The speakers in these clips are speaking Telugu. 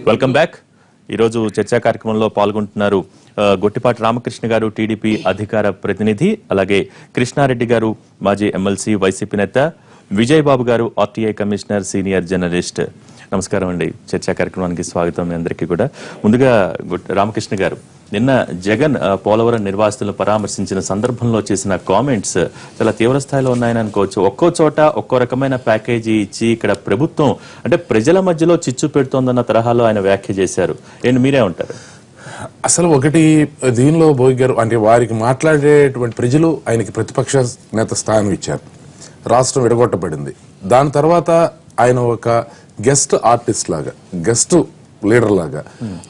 Welcome back. ఈరోజు చర్చా కార్యక్రమంలో పాల్గొంటున్నారు గొట్టిపాటి రామకృష్ణ గారు, టీడీపీ అధికార ప్రతినిధి, అలాగే కృష్ణారెడ్డి గారు, మాజీ ఎమ్మెల్సీ, వైసీపీ నేత, విజయ్ బాబు గారు, ఆర్టీఐ కమిషనర్, సీనియర్ జర్నలిస్ట్. నమస్కారం అండి. చర్చా కార్యక్రమానికి స్వాగతం మీ అందరికీ కూడా. ముందుగా రామకృష్ణ గారు, నిన్న జగన్ పోలవరం నిర్వాసితులను పరామర్శించిన సందర్భంలో చేసిన కామెంట్స్ చాలా తీవ్ర స్థాయిలో ఉన్నాయని అనుకోవచ్చు. ఒక్కో చోట ఒక్కో రకమైన ప్యాకేజీ ఇచ్చి ఇక్కడ ప్రభుత్వం అంటే ప్రజల మధ్యలో చిచ్చు పెడుతోందన్న తరహాలో ఆయన వ్యాఖ్య చేశారు. ఏంటి మీరే ఉంటారు? అసలు ఒకటి దీనిలో భోగి గారు అంటే వారికి మాట్లాడేటువంటి ప్రజలు ఆయనకి ప్రతిపక్ష నేత స్థానం ఇచ్చారు. రాష్ట్రం విడగొట్టబడింది. దాని తర్వాత ఆయన ఒక గెస్ట్ ఆర్టిస్ట్ లాగా, గెస్ట్ లీడర్ లాగా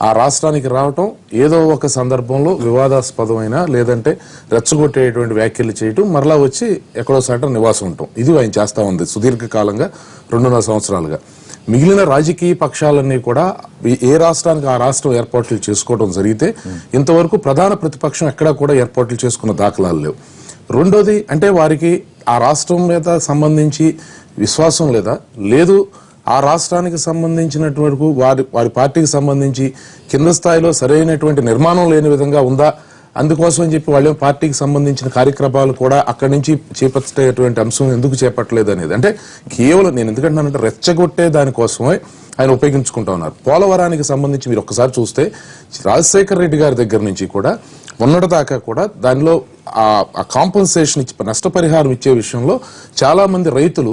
ఆ రాష్ట్రానికి రావటం, ఏదో ఒక సందర్భంలో వివాదాస్పదమైన లేదంటే రెచ్చగొట్టేటువంటి వ్యాఖ్యలు చేయటం, మరలా వచ్చి ఎక్కడో సాట నివాసం ఉండటం, ఇది ఆయన చేస్తా ఉంది సుదీర్ఘకాలంగా 2.5 సంవత్సరాలుగా. మిగిలిన రాజకీయ పక్షాలన్నీ కూడా ఏ రాష్ట్రానికి ఆ రాష్ట్రం ఏర్పాట్లు చేసుకోవడం జరిగితే ఇంతవరకు ప్రధాన ప్రతిపక్షం ఎక్కడా కూడా ఏర్పాట్లు చేసుకున్న దాఖలాలు లేవు. రెండోది అంటే వారికి ఆ రాష్ట్రం మీద సంబంధించి విశ్వాసం లేదు. ఆ రాష్ట్రానికి సంబంధించినటువంటి వారి పార్టీకి సంబంధించి కింద స్థాయిలో సరైనటువంటి నిర్మాణం లేని విధంగా ఉందా, అందుకోసం అని చెప్పి వాళ్ళ పార్టీకి సంబంధించిన కార్యక్రమాలు కూడా అక్కడి నుంచి చేపట్టేటువంటి అంశం ఎందుకు చేపట్టలేదు అనేది. అంటే కేవలం నేను ఎందుకంటున్నానంటే రెచ్చగొట్టే దానికోసమే ఆయన ఉపయోగించుకుంటా ఉన్నారు. పోలవరానికి సంబంధించి మీరు ఒక్కసారి చూస్తే రాజశేఖర రెడ్డి గారి దగ్గర నుంచి కూడా మొన్నటిదాకా కూడా దానిలో ఆ కాంపన్సేషన్ ఇచ్చి నష్టపరిహారం ఇచ్చే విషయంలో చాలా మంది రైతులు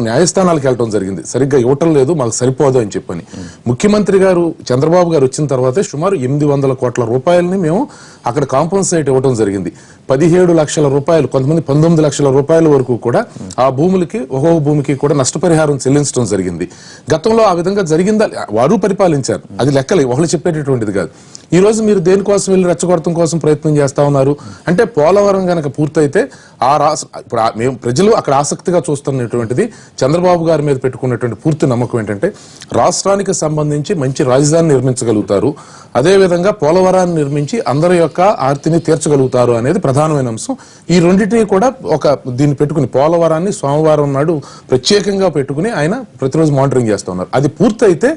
న్యాయస్థానాలకు వెళ్ళడం జరిగింది. సరిగ్గా ఇవ్వటం లేదు, మాకు సరిపోదు అని చెప్పని. ముఖ్యమంత్రి గారు చంద్రబాబు గారు వచ్చిన తర్వాతే సుమారు 800 కోట్ల రూపాయలని మేము అక్కడ కాంపన్సేట్ ఇవ్వడం జరిగింది. 17 లక్షల రూపాయలు, కొంతమంది 19 లక్షల రూపాయల వరకు కూడా ఆ భూములకి, ఒక్కొక్క భూమికి కూడా నష్టపరిహారం చెల్లించడం జరిగింది. గతంలో ఆ విధంగా జరిగిందా? వారు పరిపాలించారు, అది లెక్కలే, ఒకళ్ళు చెప్పేటటువంటిది కాదు. ఈ రోజు మీరు దేనికోసం వెళ్ళి రెచ్చగొట్టడం కోసం ప్రయత్నం చేస్తా ఉన్నారు అంటే పోలవరం గనక పూర్తయితే ఆ రాష్ట్ర ఇప్పుడు మేము ప్రజలు అక్కడ ఆసక్తిగా చూస్తున్నటువంటిది చంద్రబాబు గారి మీద పెట్టుకున్నటువంటి పూర్తి నమ్మకం ఏంటంటే రాష్ట్రానికి సంబంధించి మంచి రాజధాని నిర్మించగలుగుతారు, అదేవిధంగా పోలవరాన్ని నిర్మించి అందరి యొక్క ఆర్తిని తీర్చగలుగుతారు అనేది ప్రధానమైన అంశం. ఈ రెండింటినీ కూడా దీన్ని పెట్టుకుని పోలవరాన్ని సోమవారం నాడు ప్రత్యేకంగా పెట్టుకుని ఆయన ప్రతిరోజు మానిటరింగ్ చేస్తూ ఉన్నారు. అది పూర్తయితే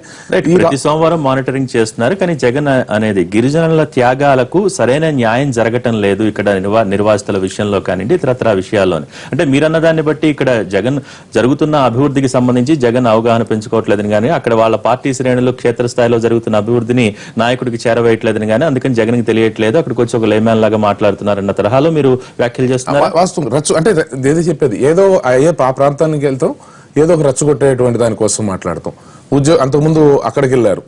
ప్రతి సోమవారం మానిటరింగ్ చేస్తున్నారు. కానీ జగన్ అనేది గిరిజనుల త్యాగాలకు సరైన న్యాయం జరగటం లేదు ఇక్కడ నిర్వాసితుల విషయంలో కానివ్వండి, ఇతరత్ర విషయాల్లోనే. అంటే మీరన్న దాన్ని బట్టి ఇక్కడ జగన్ జరుగుతున్న అభివృద్ధికి సంబంధించి జగన్ అవగాహన పెంచుకోవట్లేదని కానీ, అక్కడ వాళ్ళ పార్టీ శ్రేణులు క్షేత్రస్థాయిలో జరుగుతున్న అభివృద్ధిని నాయకుడికి చేరవేయట్లేదని కానీ, అందుకని జగన్కి తెలియట్లేదు, అక్కడికి వచ్చి ఒక లేమ్యాన్ లాగా మాట్లాడుతున్నారన్న తరహాలో మీరు వ్యాఖ్యలు చేస్తున్నారు. వాస్తవం అంటే ఏదో చెప్పేది ఏదో ఆ ప్రాంతానికి వెళ్తాం, ఏదో ఒక రెచ్చగొట్టేటువంటి దానికోసం మాట్లాడతాం. అంతకుముందు అక్కడికి వెళ్ళారు,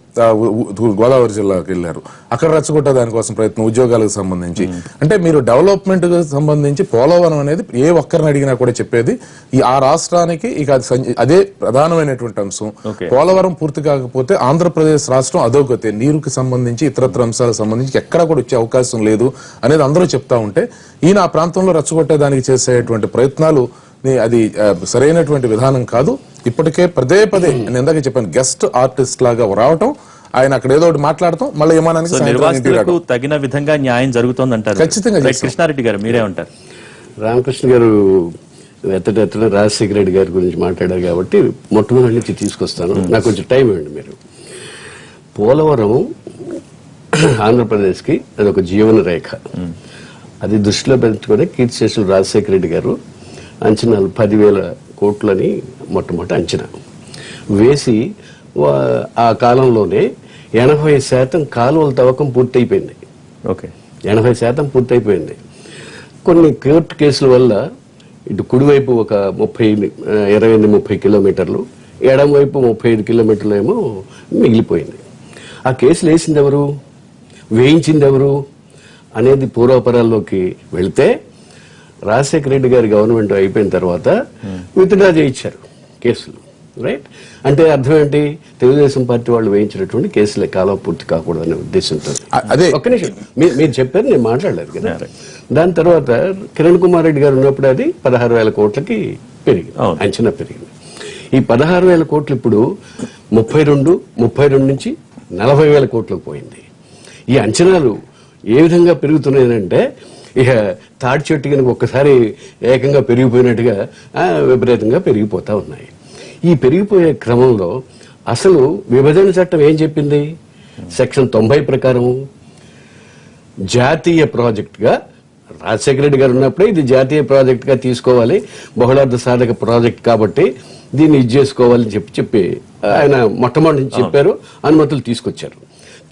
గోదావరి జిల్లాకి వెళ్ళారు, అక్కడ రెచ్చగొట్టే దానికోసం ప్రయత్నం, ఉద్యోగాలకు సంబంధించి. అంటే మీరు డెవలప్మెంట్ సంబంధించి పోలవరం అనేది ఏ ఒక్కరిని అడిగినా కూడా చెప్పేది ఆ రాష్ట్రానికి ఇక అదే ప్రధానమైనటువంటి అంశం. పోలవరం పూర్తి కాకపోతే ఆంధ్రప్రదేశ్ రాష్ట్రం అధోగతి, నీరుకి సంబంధించి ఇతరత్ర అంశాలకు సంబంధించి ఎక్కడ కూడా వచ్చే అవకాశం లేదు అనేది అందరూ చెప్తా ఉంటే ఈయన ఆ ప్రాంతంలో రెచ్చగొట్టే దానికి చేసేటువంటి ప్రయత్నాలు అది సరైనటువంటి విధానం కాదు. ఇప్పటికే పదే నేను ఇందాక చెప్పాను, గెస్ట్ ఆర్టిస్ట్ లాగా రావటం, ఆయన అక్కడ ఏదో ఒకటి మాట్లాడటం, మళ్ళీ నిర్వాసితులకు తగిన విధంగా న్యాయం జరుగుతుంది అంటారు. ఖచ్చితంగా. కృష్ణారెడ్డి గారు మీరే ఉంటారు. రామకృష్ణ గారు ఎత్తడెత్తన రాజశేఖర రెడ్డి గారి గురించి మాట్లాడారు కాబట్టి మొట్టమొదటి నుంచి తీసుకొస్తాను. నాకు కొంచెం టైం ఇవ్వండి. మీరు పోలవరం ఆంధ్రప్రదేశ్కి అది ఒక జీవన రేఖ. అది దృష్టిలో పెట్టుకుని కీర్తిశేషులు రాజశేఖర రెడ్డి గారు అంచనాలు 10,000 కోట్లని మొట్టమొదటి అంచనా వేసి ఆ కాలంలోనే 80% కాలువల తవ్వకం పూర్తయిపోయింది. 80% పూర్తయిపోయింది. కొన్ని కోర్టు కేసుల వల్ల ఇటు కుడివైపు ఒక 28-30 కిలోమీటర్లు, ఎడమవైపు 35 కిలోమీటర్లు ఏమో మిగిలిపోయింది. ఆ కేసులు వేసింది ఎవరు, వేయించింది ఎవరు అనేది పూర్వాపరాల్లోకి వెళితే రాజశేఖర రెడ్డి గారి గవర్నమెంట్ అయిపోయిన తర్వాత విత్డ్రా చేయించారు కేసులు. రైట్? అంటే అర్థం ఏంటి, తెలుగుదేశం పార్టీ వాళ్ళు వేయించినటువంటి కేసులే కాలం పూర్తి కాకూడదనే ఉద్దేశంతో. అదే ఒక్క నిమిషం, మీరు చెప్పారు, నేను మాట్లాడలేదు కదా. దాని తర్వాత కిరణ్ కుమార్ రెడ్డి గారు ఉన్నప్పుడు అది 16,000 కోట్లకి పెరిగింది, అంచనా పెరిగింది. ఈ 16,000 కోట్లు ఇప్పుడు 32 నుంచి 40,000 కోట్లకు పోయింది. ఈ అంచనాలు ఏ విధంగా పెరుగుతున్నాయంటే ఇక తాడి చెట్టు కనుక ఒక్కసారి ఏకంగా పెరిగిపోయినట్టుగా విపరీతంగా పెరిగిపోతా ఉన్నాయి. ఈ పెరిగిపోయే క్రమంలో అసలు విభజన చట్టం ఏం చెప్పింది? సెక్షన్ 90 ప్రకారం జాతీయ ప్రాజెక్టుగా రాజశేఖర రెడ్డి గారు ఉన్నప్పుడే ఇది జాతీయ ప్రాజెక్టుగా తీసుకోవాలి, బహుళార్థ సాధక ప్రాజెక్ట్ కాబట్టి దీన్ని ఇది చేసుకోవాలని చెప్పి ఆయన మొట్టమొదటి నుంచి చెప్పారు, అనుమతులు తీసుకొచ్చారు.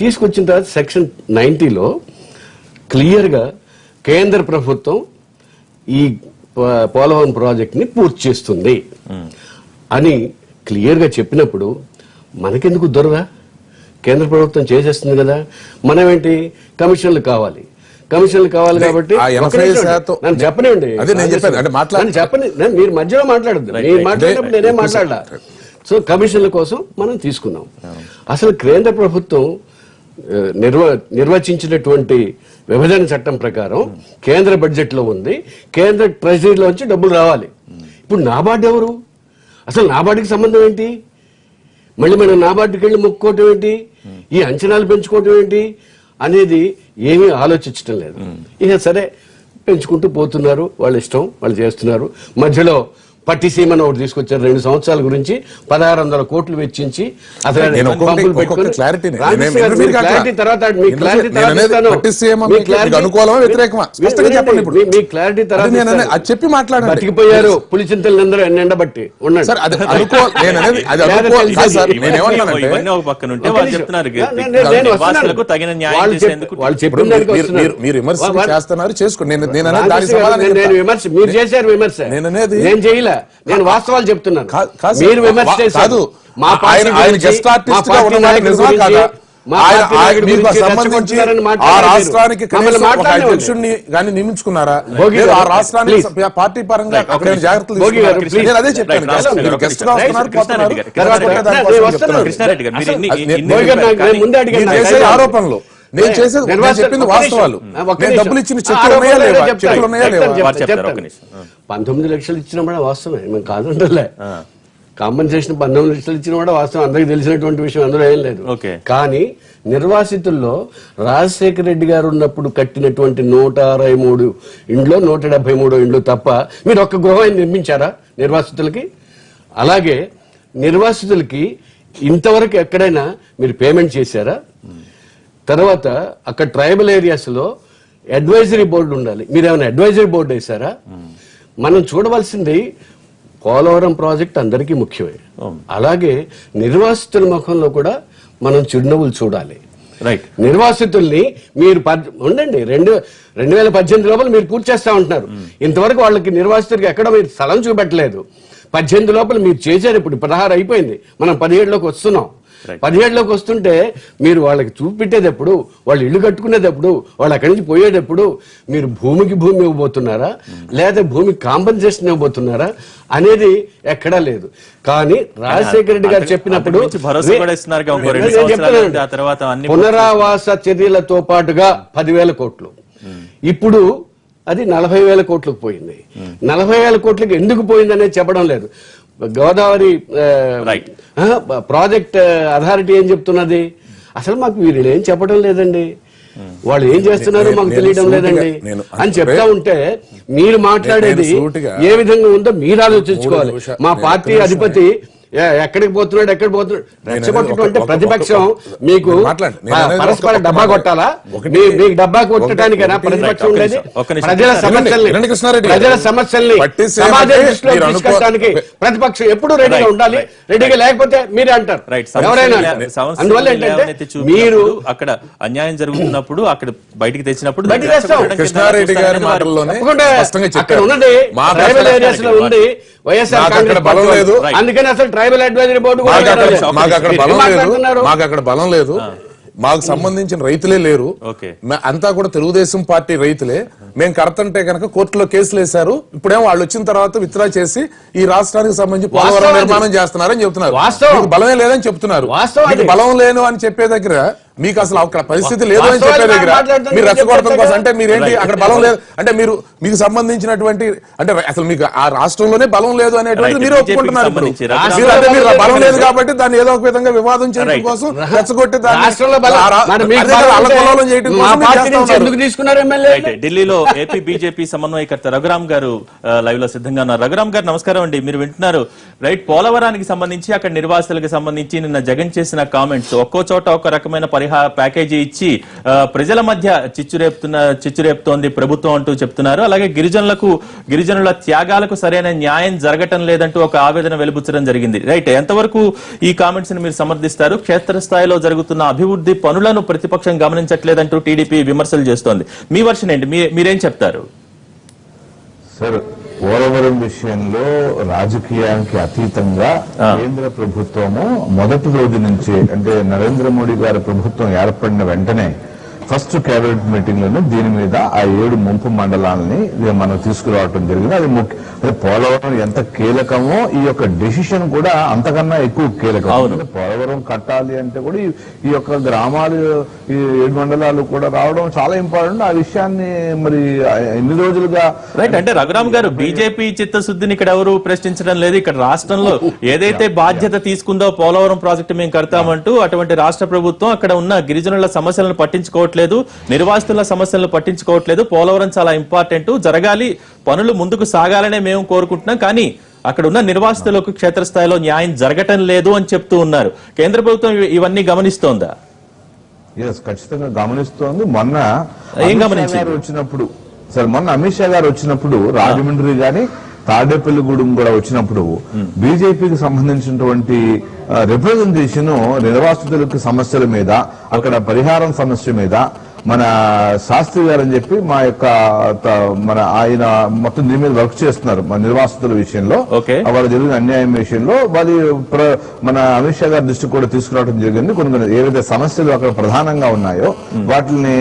తీసుకొచ్చిన తర్వాత సెక్షన్ 90లో క్లియర్గా కేంద్ర ప్రభుత్వం ఈ పోలవరం ప్రాజెక్ట్ ని పూర్తి చేస్తుంది అని క్లియర్గా చెప్పినప్పుడు మనకెందుకు దొరదా? కేంద్ర ప్రభుత్వం చేసేస్తుంది కదా, మనం ఏంటి కమిషన్లు కావాలి కాబట్టి నన్ను చెప్పనివ్వండి, నన్ను చెప్పని, మీరు మధ్యలో మాట్లాడద్దు, మీరు మాట్లాడినప్పుడు నేనే మాట్లాడలా. సో కమిషన్ల కోసం మనం తీసుకున్నాం. అసలు కేంద్ర ప్రభుత్వం నిర్వచించినటువంటి విభజన చట్టం ప్రకారం కేంద్ర బడ్జెట్ లో ఉంది, కేంద్ర ట్రెజరీలోంచి డబ్బులు రావాలి. ఇప్పుడు నాబార్డు ఎవరు? అసలు నాబార్డుకి సంబంధం ఏంటి? మళ్ళీ మనం నాబార్డుకి వెళ్ళి మొక్కుకోవటం ఏంటి, ఈ అంచనాలు పెంచుకోవటం ఏంటి అనేది ఏమీ ఆలోచించడం లేదు. ఇక సరే పెంచుకుంటూ పోతున్నారు, వాళ్ళ ఇష్టం, వాళ్ళు చేస్తున్నారు. మధ్యలో పట్టిసీమను ఒకటి తీసుకొచ్చారు, 2 సంవత్సరాల గురించి 1600 కోట్లు వెచ్చించి చెప్పి మాట్లాడారు. బతికిపోయారు పులిచింతలు ఎండబట్టి ఉన్నాడు. వాళ్ళు చెప్పిన చేస్తున్నారు, చేసుకోండి. మీరు చేశారు విమర్శ, నేను చేయలే, నేను వాస్తవాలు చెప్తున్నాను. మీరు విమర్శ చేశారు. మా పార్టీ నియమించుకున్నారా? పార్టీ పరంగా జాగ్రత్తలు అదే చెప్పాను. ఆరోపణలు నేను చెప్పింది వాస్తవాలు. డబ్బులు ఇచ్చిన చెక్కులు ఉన్నాయా లేవా? 19 లక్షలు ఇచ్చిన కూడా వాస్తవమే, మేము కాదంటలే. కాంపన్సేషన్ 19 లక్షలు ఇచ్చిన కూడా వాస్తవం, అందరికి తెలిసినటువంటి విషయం, అందులో ఏం లేదు. కానీ నిర్వాసితుల్లో రాజశేఖర రెడ్డి గారు ఉన్నప్పుడు కట్టినటువంటి 163 ఇండ్లో 173 ఇండ్లు తప్ప మీరు ఒక్క గృహం నిర్మించారా నిర్వాసితులకి? అలాగే నిర్వాసితులకి ఇంతవరకు ఎక్కడైనా మీరు పేమెంట్ చేశారా? తర్వాత అక్కడ ట్రైబల్ ఏరియాస్ లో అడ్వైజరీ బోర్డు ఉండాలి, మీరు ఏమైనా అడ్వైజరీ బోర్డు వేశారా? మనం చూడవలసింది పోలవరం ప్రాజెక్ట్ అందరికీ ముఖ్యమే, అలాగే నిర్వాసితుల ముఖంలో కూడా మనం చిరునవ్వులు చూడాలి. నిర్వాసితుల్ని మీరు ఉండండి, 2018 లోపల మీరు పూర్తి చేస్తా ఉంటున్నారు. ఇంతవరకు వాళ్ళకి నిర్వాసితులకి ఎక్కడ మీరు స్థలం చూపెట్టలేదు. 18 లోపల మీరు చేశారు, ఇప్పుడు 16 అయిపోయింది, మనం 17లోకి వస్తున్నాం. 17లోకి వస్తుంటే మీరు వాళ్ళకి చూపెట్టేటప్పుడు, వాళ్ళు ఇల్లు కట్టుకునేటప్పుడు, వాళ్ళు అక్కడి నుంచి పోయేటప్పుడు మీరు భూమికి భూమి ఇవ్వబోతున్నారా లేదా భూమికి కాంపన్సేషన్ ఇవ్వబోతున్నారా అనేది ఎక్కడా లేదు. కానీ రాజశేఖర రెడ్డి గారు చెప్పినప్పుడు పునరావాస చర్యలతో పాటుగా 10,000 కోట్లు, ఇప్పుడు అది 40,000 కోట్లకు పోయింది. 40,000 కోట్లకు ఎందుకు పోయింది అనేది చెప్పడం లేదు. గోదావరి ప్రాజెక్ట్ అథారిటీ ఏం చెప్తున్నది? అసలు మాకు వీళ్ళు ఏం చెప్పడం లేదండి, వాళ్ళు ఏం చేస్తున్నారో మాకు తెలియడం లేదండి అని చెప్తా ఉంటే మీరు మాట్లాడేది ఏ విధంగా ఉందో మీరు ఆలోచించుకోవాలి. మా పార్టీ అధిపతి ఎక్కడికి పోతున్నాడు, ఎక్కడ పోతున్నాడు రెచ్చగొట్టడం ప్రతిపక్షం మీకు పరస్పర డబ్బా కొట్టాలా? మీకు డబ్బా కొట్టడానికైనా ప్రతిపక్షం ఉండేది? ప్రజల సమస్యల్ని సమాజం దృష్టిలో తీసుకెళ్ళడానికి ప్రతిపక్షం ఎప్పుడు రెడీగా ఉండాలి. రెడీగా లేకపోతే మీరే అంటారు ఎవరైనా. అందువల్ల ఏంటంటే మీరు అక్కడ అన్యాయం జరుగుతున్నప్పుడు అక్కడ బయటికి తెచ్చినప్పుడు కృష్ణారెడ్డి గారి మాటల్లోనే అక్కడ ఉన్నది ట్రైబల్ ఏరియాస్ లో ఉంది వైఎస్ఆర్ కాంగ్రెస్ బలం లేదు, అందుకని అసలు ట్రైబల్ అడ్వైజరీ బోర్డు మాకు అక్కడ బలం లేదు, మాకు సంబంధించిన రైతులే లేరు, అంతా కూడా తెలుగుదేశం పార్టీ రైతులే. మేము కడతంటే కనుక కోర్టులో కేసులు వేశారు, ఇప్పుడేమో వాళ్ళు వచ్చిన తర్వాత విత్డ్రా చేసి ఈ రాష్ట్రానికి సంబంధించి పోలవరం నిర్మాణం చేస్తున్నారని చెప్తున్నారు. బలమే లేదని చెప్తున్నారు. బలం లేను అని చెప్పే దగ్గర మీకు అసలు అక్కడ పరిస్థితి లేదు అని చెప్పే దగ్గర మీరు రెచ్చగొడటం కోసం అంటే మీరేంటి అక్కడ బలం లేదు అంటే మీకు సంబంధించినటువంటి అంటే అసలు మీకు ఆ రాష్ట్రంలోనే బలం లేదు అనేటువంటి మీరు ఒప్పుకుంటున్నారు ఇప్పుడు. మీరు బలం లేదు కాబట్టి దాన్ని ఏదో ఒక విధంగా వివాదం చేయడం కోసం రెచ్చగొట్టి ఢిల్లీలో ఏపీ బీజేపీ సమన్వయకర్త రఘురామ్ గారు లైవ్ లో సిద్ధంగా ఉన్నారు. రఘురామ్ గారు నమస్కారం అండి. మీరు వింటున్నారు రైట్. పోలవరానికి సంబంధించి అక్కడ నిర్వాసితులకు సంబంధించి నిన్న జగన్ చేసిన కామెంట్స్ ఒక్కో చోట ఒక రకమైన ప్యాకేజీ ఇచ్చి ప్రజల మధ్య చిచ్చురేపుతోంది ప్రభుత్వం అంటూ చెప్తున్నారు. అలాగే గిరిజనుల త్యాగాలకు సరైన న్యాయం జరగటం లేదంటూ ఒక ఆవేదన వెలుబుచ్చడం జరిగింది. రైట్, ఎంతవరకు ఈ కామెంట్స్ ని మీరు సమర్థిస్తారు? క్షేత్రస్థాయిలో జరుగుతున్న అభివృద్ధి పనులను ప్రతిపక్షం గమనించట్లేదంటూ టీడీపీ విమర్శలు చేస్తోంది. మీ వర్షన్ ఏంటి? మీరేం చెప్తారు? సార్, పోలవరం విషయంలో రాజకీయానికి అతీతంగా కేంద్ర ప్రభుత్వము మొదటి రోజు నుంచి అంటే నరేంద్ర మోడీ గారి ప్రభుత్వం ఏర్పడిన వెంటనే ఫస్ట్ కేబినెట్ మీటింగ్ లోనే దీని మీద ఆ 7 ముంపు మండలాలని మనం తీసుకురావడం జరిగింది. అది పోలవరం ఎంత కీలకమో ఈ యొక్క డెసిషన్ కూడా అంతకన్నా ఎక్కువ కీలకం. పోలవరం కట్టాలి అంటే కూడా ఈ యొక్క గ్రామాలు ఈ 7 మండలాలు కూడా రావడం చాలా ఇంపార్టెంట్. ఆ విషయాన్ని మరి ఎన్ని రోజులుగా రైట్ అంటే రఘురామ్ గారు బీజేపీ చిత్తశుద్ధిని ఇక్కడ ఎవరు ప్రశ్నించడం లేదు. ఇక్కడ రాష్ట్రంలో ఏదైతే బాధ్యత తీసుకుందో పోలవరం ప్రాజెక్టు మేము కడతామంటూ అటువంటి రాష్ట్ర ప్రభుత్వం అక్కడ ఉన్న గిరిజనుల సమస్యలను పట్టించుకోవట్లేదు, నిర్వాసితుల సమస్యలను పట్టించుకోవట్లేదు. పోలవరం చాలా ఇంపార్టెంట్, జరగాలి, పనులు ముందుకు సాగాలనే మేము కోరుకుంటున్నాం, కానీ అక్కడ ఉన్న నిర్వాసితులకు క్షేత్రస్థాయిలో న్యాయం జరగటం లేదు అని చెప్తూ ఉన్నారు. కేంద్ర ప్రభుత్వం ఇవన్నీ గమనిస్తోందా? ఖచ్చితంగా గమనిస్తోంది. మొన్న ఏం గమనించారు వచ్చినప్పుడు సార్, మొన్న అమిత్ షా గారు వచ్చినప్పుడు రాజమండ్రి గాని తాడేపల్లిగూడెం కూడా వచ్చినప్పుడు బీజేపీకి సంబంధించినటువంటి రిప్రజెంటేషన్ నిర్వాసితులకు సమస్యల మీద, అక్కడ పరిహారం సమస్య మీద మన శాస్త్రి గారు అని చెప్పి మన ఆయన మొత్తం దీని మీద వర్క్ చేస్తున్నారు మన నిర్వాసితుల విషయంలో, వాళ్ళు జరిగిన అన్యాయం విషయంలో. అది మన అమిత్ షా గారి దృష్టికి కూడా తీసుకురావడం జరిగింది. కొన్ని ఏవైతే సమస్యలు అక్కడ ప్రధానంగా ఉన్నాయో వాటిని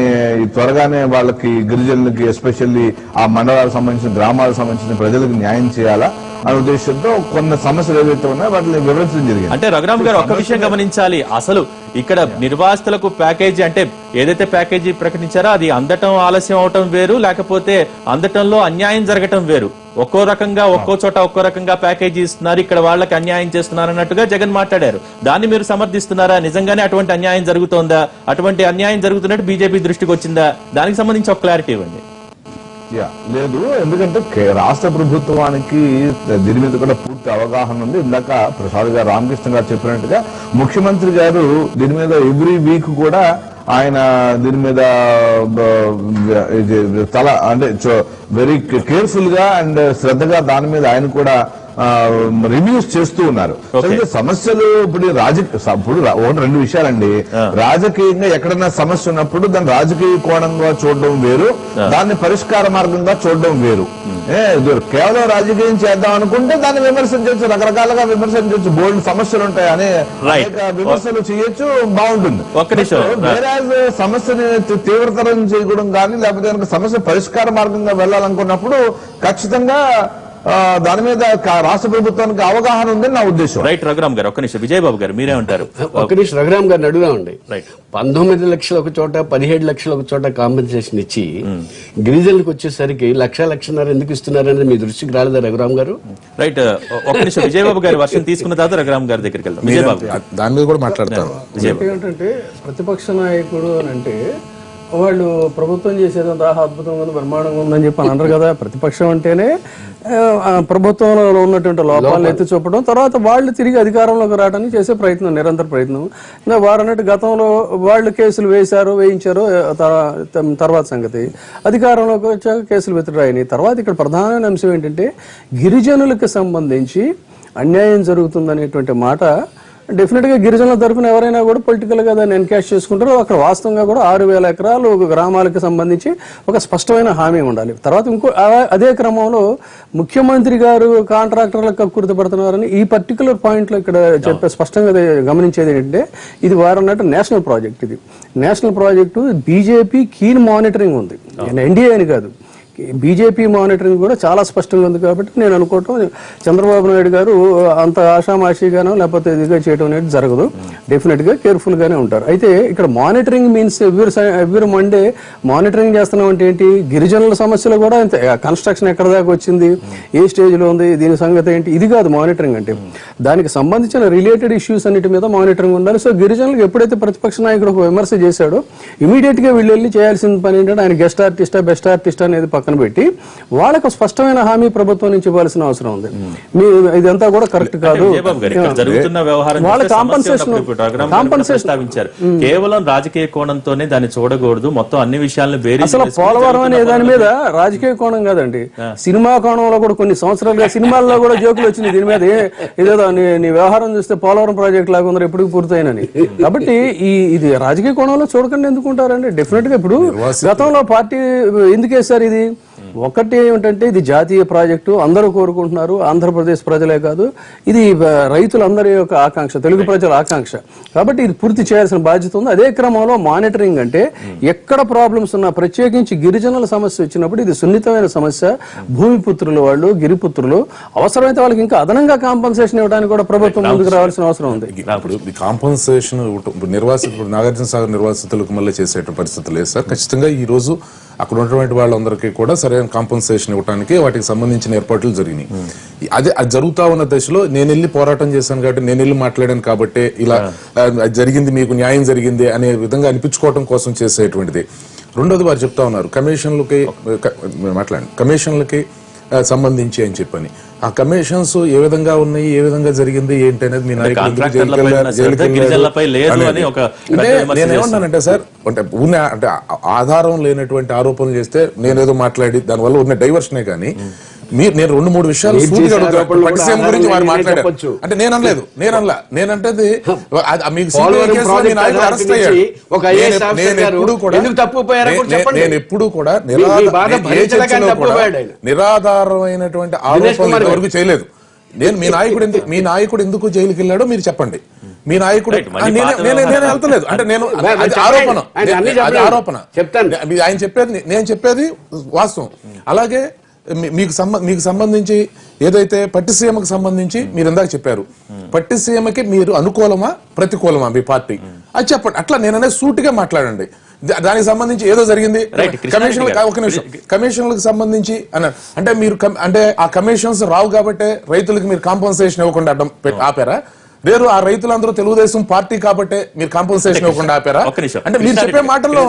త్వరగానే వాళ్ళకి గిరిజనులకి ఎస్పెషల్లీ ఆ మండలాలకు సంబంధించిన గ్రామాలకు సంబంధించిన ప్రజలకు న్యాయం చేయాలా అనే ఉద్దేశంతో కొన్ని సమస్యలు ఏవైతే ఉన్నాయో వాటిని వివరించడం జరిగింది. అంటే రఘురామ్ గారు ఒక్క విషయం గమనించాలి, అసలు ఇక్కడ నిర్వాసితులకు ప్యాకేజీ అంటే ఏదైతే ప్యాకేజీ ప్రకటించారో అది అందటం ఆలస్యం అవటం వేరు, లేకపోతే అందటంలో అన్యాయం జరగటం వేరు. ఒక్కో రకంగా ఒక్కో చోట ఒక్కో రకంగా ప్యాకేజీ ఇస్తున్నారు, ఇక్కడ వాళ్ళకి అన్యాయం చేస్తున్నారు అన్నట్టుగా జగన్ మాట్లాడారు. దాన్ని మీరు సమర్థిస్తున్నారా? నిజంగానే అటువంటి అన్యాయం జరుగుతోందా? అటువంటి అన్యాయం జరుగుతున్నట్టు బీజేపీ దృష్టికి వచ్చిందా? దానికి సంబంధించి ఒక క్లారిటీ ఇవ్వండి. లేదు, ఎందుకంటే రాష్ట్ర ప్రభుత్వానికి దీని మీద కూడా పూర్తి అవగాహన ఉంది. ఇందాక ప్రసాద్ గారు రామకృష్ణ గారు చెప్పినట్టుగా ముఖ్యమంత్రి గారు దీని మీద ఎవ్రీ వీక్ కూడా ఆయన దీని మీద వెరీ కేర్ఫుల్ గా అండ్ శ్రద్ధగా దాని మీద ఆయన కూడా రివ్యూస్ చేస్తూ ఉన్నారు. సమస్యలు ఇప్పుడు రెండు విషయాలండి. రాజకీయంగా ఎక్కడన్నా సమస్య ఉన్నప్పుడు దాన్ని రాజకీయ కోణంగా చూడడం వేరు, దాన్ని పరిష్కార మార్గంగా చూడడం వేరు. కేవలం రాజకీయం చేద్దాం అనుకుంటే దాన్ని విమర్శించవచ్చు, రకరకాలుగా విమర్శించవచ్చు, బోల్డ్ సమస్యలు ఉంటాయి అనే విమర్శలు చేయొచ్చు, బాగుంటుంది. వేరే సమస్యని తీవ్రతరం చేయడం కానీ లేకపోతే సమస్య పరిష్కార మార్గంగా వెళ్ళాలనుకున్నప్పుడు ఖచ్చితంగా దాని మీద రాష్ట్ర ప్రభుత్వానికి అవగాహన ఉందని నా ఉద్దేశం. రైట్ రఘురామ్ గారు, ఒక్క నిమిషం. విజయబాబు గారు మీరే ఉంటారు. ఒక్క నిమిషం రఘురామ్ గారిని అడుగుదామండి. 19 లక్షలు ఒక చోట, 17 లక్షలు ఒక చోట కాంపెన్సేషన్ ఇచ్చి గిరిజనులకు వచ్చేసరికి లక్షన్నర ఎందుకు ఇస్తున్నారనేది మీ దృష్టికి రాలేదా రఘురామ్ గారు? రైట్, ఒక్క నిమిషం. విజయబాబు గారి వర్షం తీసుకున్న తర్వాత రఘురామ్ గారి దగ్గరికి వెళ్తాం. విజయబాబు దాని మీద కూడా మాట్లాడతారు. ఏంటంటే ప్రతిపక్ష నాయకుడు అని అంటే వాళ్ళు ప్రభుత్వం చేసేదంతా అద్భుతంగా ఉంది, బ్రహ్మాండంగా ఉందని చెప్పి అని అన్నారు కదా. ప్రతిపక్షం అంటేనే ప్రభుత్వంలో ఉన్నటువంటి లోపాలను ఎత్తి చూపడం, తర్వాత వాళ్ళు తిరిగి అధికారంలోకి రావడానికి చేసే ప్రయత్నం, నిరంతర ప్రయత్నం. ఇంకా వారు అన్నట్టు గతంలో వాళ్ళు కేసులు వేయించారు, తర్వాత సంగతి అధికారంలోకి వచ్చాక కేసులు విత్డ్రా అయినాయి. తర్వాత ఇక్కడ ప్రధానమైన అంశం ఏంటంటే గిరిజనులకు సంబంధించి అన్యాయం జరుగుతుందనేటువంటి మాట డెఫినెట్ గా గిరిజనుల తరఫున ఎవరైనా కూడా పొలిటికల్ గా దాన్ని ఎన్కాష్ చేసుకుంటారు. అక్కడ వాస్తవంగా కూడా 6,000 ఎకరాలు గ్రామాలకు సంబంధించి ఒక స్పష్టమైన హామీ ఉండాలి. తర్వాత అదే క్రమంలో ముఖ్యమంత్రి గారు కాంట్రాక్టర్లకు కక్కుర్తిపడుతున్నారని ఈ పర్టికులర్ పాయింట్ లో ఇక్కడ చెప్పే స్పష్టంగా గమనించేది ఏంటంటే ఇది వారు అన్నట్టు నేషనల్ ప్రాజెక్ట్. ఇది national project, BJP keen monitoring ఉంది, ఎన్డీఏ అని కాదు, బీజేపీ మానిటరింగ్ కూడా చాలా స్పష్టంగా ఉంది. కాబట్టి నేను అనుకోవటం చంద్రబాబు నాయుడు గారు అంత ఆషామాషిగానో లేకపోతే ఇదిగా చేయడం అనేది జరగదు. డెఫినెట్ గా కేర్ఫుల్ గానే ఉంటారు. అయితే ఇక్కడ monitoring means every Monday monitoring చేస్తున్నాం అంటే ఏంటి, గిరిజనుల సమస్యలు కూడా కన్స్ట్రక్షన్ ఎక్కడ దాకా వచ్చింది, ఏ స్టేజ్ లో ఉంది, దీని సంగతి ఏంటి, ఇది కాదు మానిటరింగ్ అంటే. దానికి సంబంధించిన రిలేటెడ్ ఇష్యూస్ అన్నిటి మీద మానిటరింగ్ ఉండాలి. సో గిరిజనులకు ఎప్పుడైతే ప్రతిపక్ష నాయకుడు ఒక విమర్శ చేశాడో ఇమీడియట్ గా వీళ్ళు వెళ్ళి చేయాల్సిన పని ఏంటంటే ఆయన గెస్ట్ ఆర్టిస్టా బెస్ట్ ఆర్టిస్ట్ అనేది పక్కన పెట్టి వాళ్ళకు స్పష్టమైన హామీ ప్రభుత్వం నుంచి ఇవ్వాల్సిన అవసరం ఉంది. మీ ఇదంతా కూడా కరెక్ట్ కాదు. విజయబాబు గారు, ఇక్కడ జరుగుతున్న వ్యవహారం వాళ్ళ చూస్తే కాంపన్సేషన్ సమస్య ఉన్నప్పుడు కాంపన్సేషన్ ప్రస్తావించారు. కేవలం రాజకీయ కోణంతోనే దాన్ని చూడకూడదు, మొత్తం అన్ని విషయాలను వేరే అసలు పోలవరం అనే దాని మీద రాజకీయ కోణం కాదండి, సినిమా కోణంలో కూడా కొన్ని సంవత్సరాలుగా సినిమాల్లో కూడా జోకులు వచ్చింది దీని మీద. ఏదో నీ వ్యవహారం చూస్తే పోలవరం ప్రాజెక్ట్ లాగా ఉందో ఎప్పుడు పూర్తయినని. కాబట్టి ఇది రాజకీయ కోణంలో చూడకండి ఎందుకుంటారండి. డెఫినెట్ గా ఇప్పుడు గతంలో పార్టీ ఎందుకు వేశారు ఇది, ఒకటి ఏమిటంటే ఇది జాతీయ ప్రాజెక్టు, అందరూ కోరుకుంటున్నారు, ఆంధ్రప్రదేశ్ ప్రజలే కాదు, ఇది రైతులందరి యొక్క ఆకాంక్ష, తెలుగు ప్రజల ఆకాంక్ష. కాబట్టి ఇది పూర్తి చేయాల్సిన బాధ్యత ఉంది. అదే క్రమంలో మానిటరింగ్ అంటే ఎక్కడ ప్రాబ్లమ్స్ ఉన్నా, ప్రత్యేకించి గిరిజనుల సమస్య వచ్చినప్పుడు ఇది సున్నితమైన సమస్య, భూమిపుత్రులు వాళ్ళు, గిరిపుత్రులు, అవసరమైతే వాళ్ళకి ఇంకా అదనంగా కాంపన్సేషన్ ఇవ్వడానికి కూడా ప్రభుత్వం ముందుకు రావాల్సిన అవసరం ఉంది. ఇప్పుడు ఈ కాంపన్సేషన్ నిర్వాసితులు, నాగార్జున సాగర్ నిర్వాసితులకు మళ్ళీ చేసేట పరిస్థితి లేదు సార్. ఖచ్చితంగా ఈ రోజు అక్కడ ఉన్నటువంటి వాళ్ళందరికీ కూడా సరైన కాంపన్సేషన్ ఇవ్వడానికి వాటికి సంబంధించిన ఏర్పాట్లు జరిగినాయి. అది జరుగుతా ఉన్న దశలో నేను వెళ్ళి పోరాటం చేశాను కాబట్టి, నేను వెళ్ళి మాట్లాడాను కాబట్టి ఇలా జరిగింది, మీకు న్యాయం జరిగింది అనే విధంగా అనిపించుకోవడం కోసం చేసేటువంటిది. రెండోది వారు చెప్తా ఉన్నారు కమిషన్లకి సంబంధించి అని చెప్పని. ఆ కమిషన్స్ ఏ విధంగా ఉన్నాయి, ఏ విధంగా జరిగింది ఏంటి అనేది మీ నేనేమన్నానంటే సార్, అంటే అంటే ఆధారం లేనటువంటి ఆరోపణలు చేస్తే నేనేదో మాట్లాడి దానివల్ల ఉన్న డైవర్షనే కానీ నేను 2-3 విషయాలు పట్టిసీమ గురించి వారు మాట్లాడారు అంటే నేను అనలేదు. నేనంటే నేను ఎప్పుడు కూడా నిరాధారమైనటువంటి ఆరోపణలు వరకు చేయలేదు. మీ నాయకుడు ఎందుకు జైలుకి వెళ్ళాడో మీరు చెప్పండి. మీ నాయకుడు నేను వెళ్తలేదు అంటే నేను ఆరోపణ చెప్తాను. ఆయన చెప్పేది నేను చెప్పేది వాస్తవం. అలాగే మీకు సంబంధించి ఏదైతే పట్టిసీమకు సంబంధించి మీరు ఇందాక చెప్పారు, పట్టిసీమకి మీరు అనుకూలమా ప్రతికూలమా మీ పార్టీ అది చెప్పండి. అట్లా నేననే సూటిగా మాట్లాడండి. దానికి సంబంధించి ఏదో జరిగింది కమిషన్లకు సంబంధించి అంటే మీరు అంటే ఆ కమిషన్స్ రావు కాబట్టి రైతులకు మీరు కాంపన్సేషన్ ఇవ్వకుండా ఆపారా? వేరు ఆ రైతులందరూ తెలుగుదేశం పార్టీ కాబట్టి మీరు కాంపన్సేషన్ ఇవ్వకుండా ఆపారా? అంటే మీరు చెప్పే మాటల్లో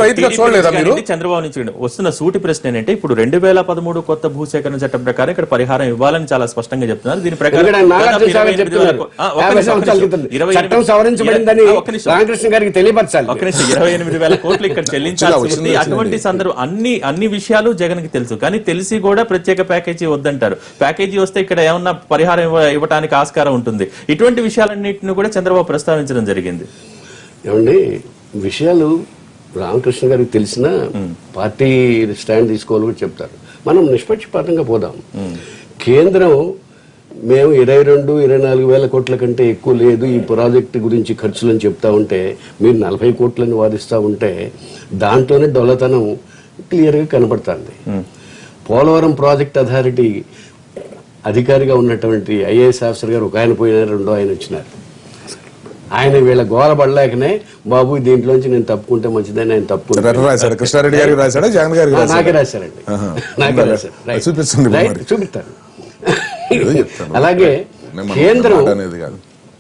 రైతుగా చూడలేదా మీరు? చంద్రబాబు నుంచి వస్తున్న సూటి ప్రశ్న ఏంటంటే, ఇప్పుడు 2013 కొత్త భూసేకరణ చట్టం ప్రకారం ఇక్కడ పరిహారం ఇవ్వాలని చాలా స్పష్టంగా చెప్తున్నారు. దీని ప్రకారం 28,000 కోట్లు ఇక్కడ చెల్లించాల్సి ఉంది. అటువంటి సందర్భం అన్ని విషయాలు జగన్ కి తెలుసు, కానీ తెలిసి కూడా ప్రత్యేక ప్యాకేజీ వద్దంటారు. ప్యాకేజీ వస్తే ఇక్కడ ఏమన్నా పరిహారం ఇవ్వడానికి ఆస్కారం ఉంటుంది. ఇటువంటి విషయాలన్నింటినీ కూడా చంద్రబాబు ప్రస్తావించడం జరిగింది. ఏమండి, విషయాలు రామకృష్ణ గారికి తెలిసిన పార్టీ స్టాండ్ తీసుకోవాలి కూడా చెప్తారు. మనం నిష్పక్షపాతంగా పోదాం. కేంద్రం మేము 22-24 వేల కోట్ల కంటే ఎక్కువ లేదు ఈ ప్రాజెక్టు గురించి ఖర్చులని చెప్తా ఉంటే, మీరు 40 కోట్లని వాదిస్తూ ఉంటే దాంట్లోనే డొల్లతనం క్లియర్గా కనపడుతుంది. పోలవరం ప్రాజెక్ట్ అథారిటీ అధికారిగా ఉన్నటువంటి ఐఏఎస్ ఆఫీసర్ గారు ఒక ఆయన పోయినారు, రెండో ఆయన వచ్చినారు. ఆయన వీళ్ళ గోల పడలేకనే బాబు దీంట్లోంచి నేను తప్పుకుంటే మంచిదని ఆయన తప్పుకుంటారు. కృష్ణారెడ్డి గారికి రాశాడా, జగన్ గారికి నాకే రాశారండి, నాకే రాశారు. చూపిస్తాను. అలాగే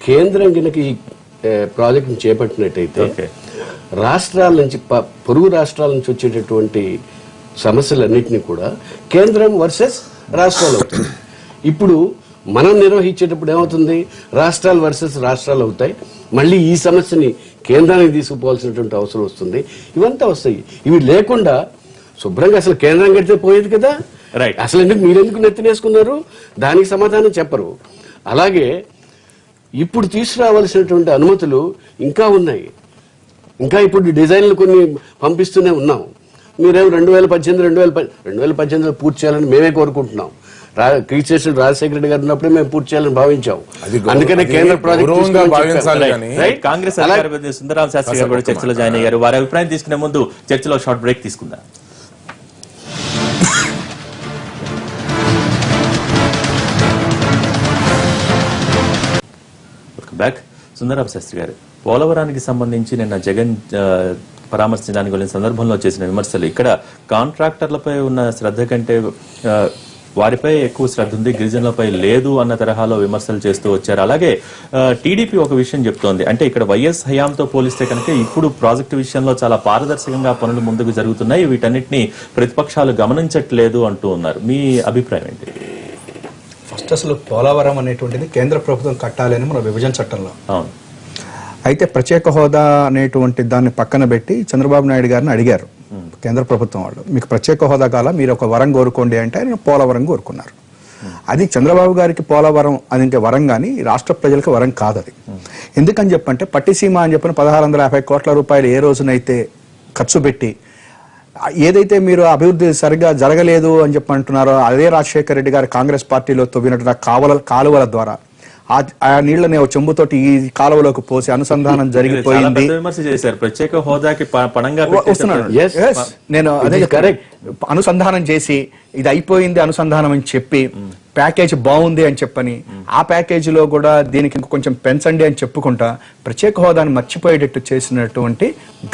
కేంద్రం కనుక ఈ ప్రాజెక్ట్ చేపట్టినట్టయితే రాష్ట్రాల నుంచి పొరుగు రాష్ట్రాల నుంచి వచ్చేటటువంటి సమస్యలన్నింటినీ కూడా కేంద్రం వర్సెస్ రాష్ట్రాలు అవుతుంది. ఇప్పుడు మనం నిర్వహించేటప్పుడు ఏమవుతుంది, రాష్ట్రాలు వర్సెస్ రాష్ట్రాలు అవుతాయి. మళ్ళీ ఈ సమస్యని కేంద్రానికి తీసుకుపోవాల్సినటువంటి అవసరం వస్తుంది. ఇవంతా వస్తాయి. ఇవి లేకుండా శుభ్రంగా అసలు కేంద్రం కడితే పోయేది కదా. అసలు మీరెందుకు నెత్తినేసుకున్నారు, దానికి సమాధానం చెప్పరు. అలాగే ఇప్పుడు తీసుకురావాల్సినటువంటి అనుమతులు ఇంకా ఉన్నాయి. ఇంకా ఇప్పుడు డిజైన్లు కొన్ని పంపిస్తూనే ఉన్నాం. మీరేమో 2018 పూర్తి చేయాలని మేమే కోరుకుంటున్నాం. కీర్తిశేషులు రాజశేఖర రెడ్డి గారు ఉన్నప్పుడే మేము పూర్తి చేయాలని భావించాం. అందుకనే కేంద్ర ప్రాజెక్ట్ కాంగ్రెస్ సుందరరామ శాస్త్రి గారు కూడా చర్చలో జాయిన్ అయ్యారు. వారి అభిప్రాయం తీసుకునే ముందు చర్చలో షార్ట్ బ్రేక్ తీసుకుందాం. బ్యాక్. సుందరరామ శాస్త్రి గారు, పోలవరానికి సంబంధించి నిన్న జగన్ పరామర్శించడానికి వెళ్ళిన సందర్భంలో చేసిన విమర్శలు ఇక్కడ కాంట్రాక్టర్లపై ఉన్న శ్రద్ధ కంటే వారిపై ఎక్కువ శ్రద్ధ ఉంది, గిరిజనులపై లేదు అన్న తరహాలో విమర్శలు చేస్తూ వచ్చారు. అలాగే టీడీపీ ఒక విషయం చెప్తోంది, అంటే ఇక్కడ వైఎస్ హయాంతో పోలిస్తే కనుక ఇప్పుడు ప్రాజెక్టు విషయంలో చాలా పారదర్శకంగా పనులు ముందుకు జరుగుతున్నాయి, వీటన్నిటిని ప్రతిపక్షాలు గమనించట్లేదు అంటూ ఉన్నారు. మీ అభిప్రాయం ఏంటి? ఫస్ట్ అసలు పోలవరం అనేటువంటిది కేంద్ర ప్రభుత్వం కట్టాలి అని మన విభజన చట్టంలో. అవును. అయితే ప్రత్యేక హోదా అనేటువంటి దాన్ని పక్కన పెట్టి చంద్రబాబు నాయుడు గారిని అడిగారు కేంద్ర ప్రభుత్వం వాళ్ళు, మీకు ప్రత్యేక హోదా కాల, మీరు ఒక వరం కోరుకోండి అంటే ఆయన పోలవరం కోరుకున్నారు. అది చంద్రబాబు గారికి పోలవరం అది ఇంకా వరం కానీ రాష్ట్ర ప్రజలకు వరం కాదు అది. ఎందుకని చెప్పంటే పట్టిసీమ అని చెప్పిన 1650 కోట్ల రూపాయలు ఏ రోజునైతే ఖర్చు పెట్టి ఏదైతే మీరు అభివృద్ధి సరిగ్గా జరగలేదు అని చెప్పి అంటున్నారో, అదే రాజశేఖర రెడ్డి గారు కాంగ్రెస్ పార్టీలో తవ్వినటువంటి కాలువల ద్వారా ఆ నీళ్లని చెంబుతోటి ఈ కాలువలోకి పోసి అనుసంధానం జరిగిపోయింది. ప్రత్యేక హోదాకి నేను అదే కరెక్ట్ అనుసంధానం చేసి ఇది అయిపోయింది అనుసంధానం అని చెప్పి ప్యాకేజ్ బాగుంది అని చెప్పని ఆ ప్యాకేజీలో కూడా దీనికి కొంచెం పెంచండి అని చెప్పుకుంటా ప్రత్యేక హోదాను మర్చిపోయేటట్టు చేసినటువంటి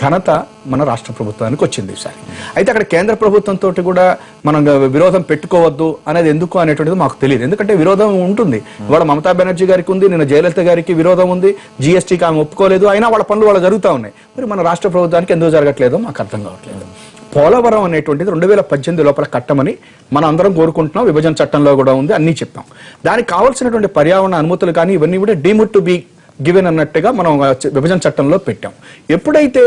ఘనత మన రాష్ట్ర ప్రభుత్వానికి వచ్చింది ఈసారి. అయితే అక్కడ కేంద్ర ప్రభుత్వంతో కూడా మనం విరోధం పెట్టుకోవద్దు అనేది ఎందుకు అనేటువంటిది మాకు తెలియదు. ఎందుకంటే విరోధం ఉంటుంది, ఇవాళ మమతా బెనర్జీ గారికి ఉంది, నిన్న జయలలిత గారికి విరోధం ఉంది, జిఎస్టీకి ఆమె ఒప్పుకోలేదు, అయినా వాళ్ళ పనులు వాళ్ళు జరుగుతూ ఉన్నాయి. మరి మన రాష్ట్ర ప్రభుత్వానికి ఎందుకు జరగట్లేదో మాకు అర్థం కావట్లేదు. పోలవరం అనేటువంటిది 2018 లోపల కట్టమని మనం అందరం కోరుకుంటున్నాం, విభజన చట్టంలో కూడా ఉంది, అన్నీ చెప్పాం. దానికి కావాల్సినటువంటి పర్యావరణ అనుమతులు కానీ ఇవన్నీ కూడా డీమ్డ్ టు బి గివెన్ అన్నట్టుగా మనం విభజన చట్టంలో పెట్టాం. ఎప్పుడైతే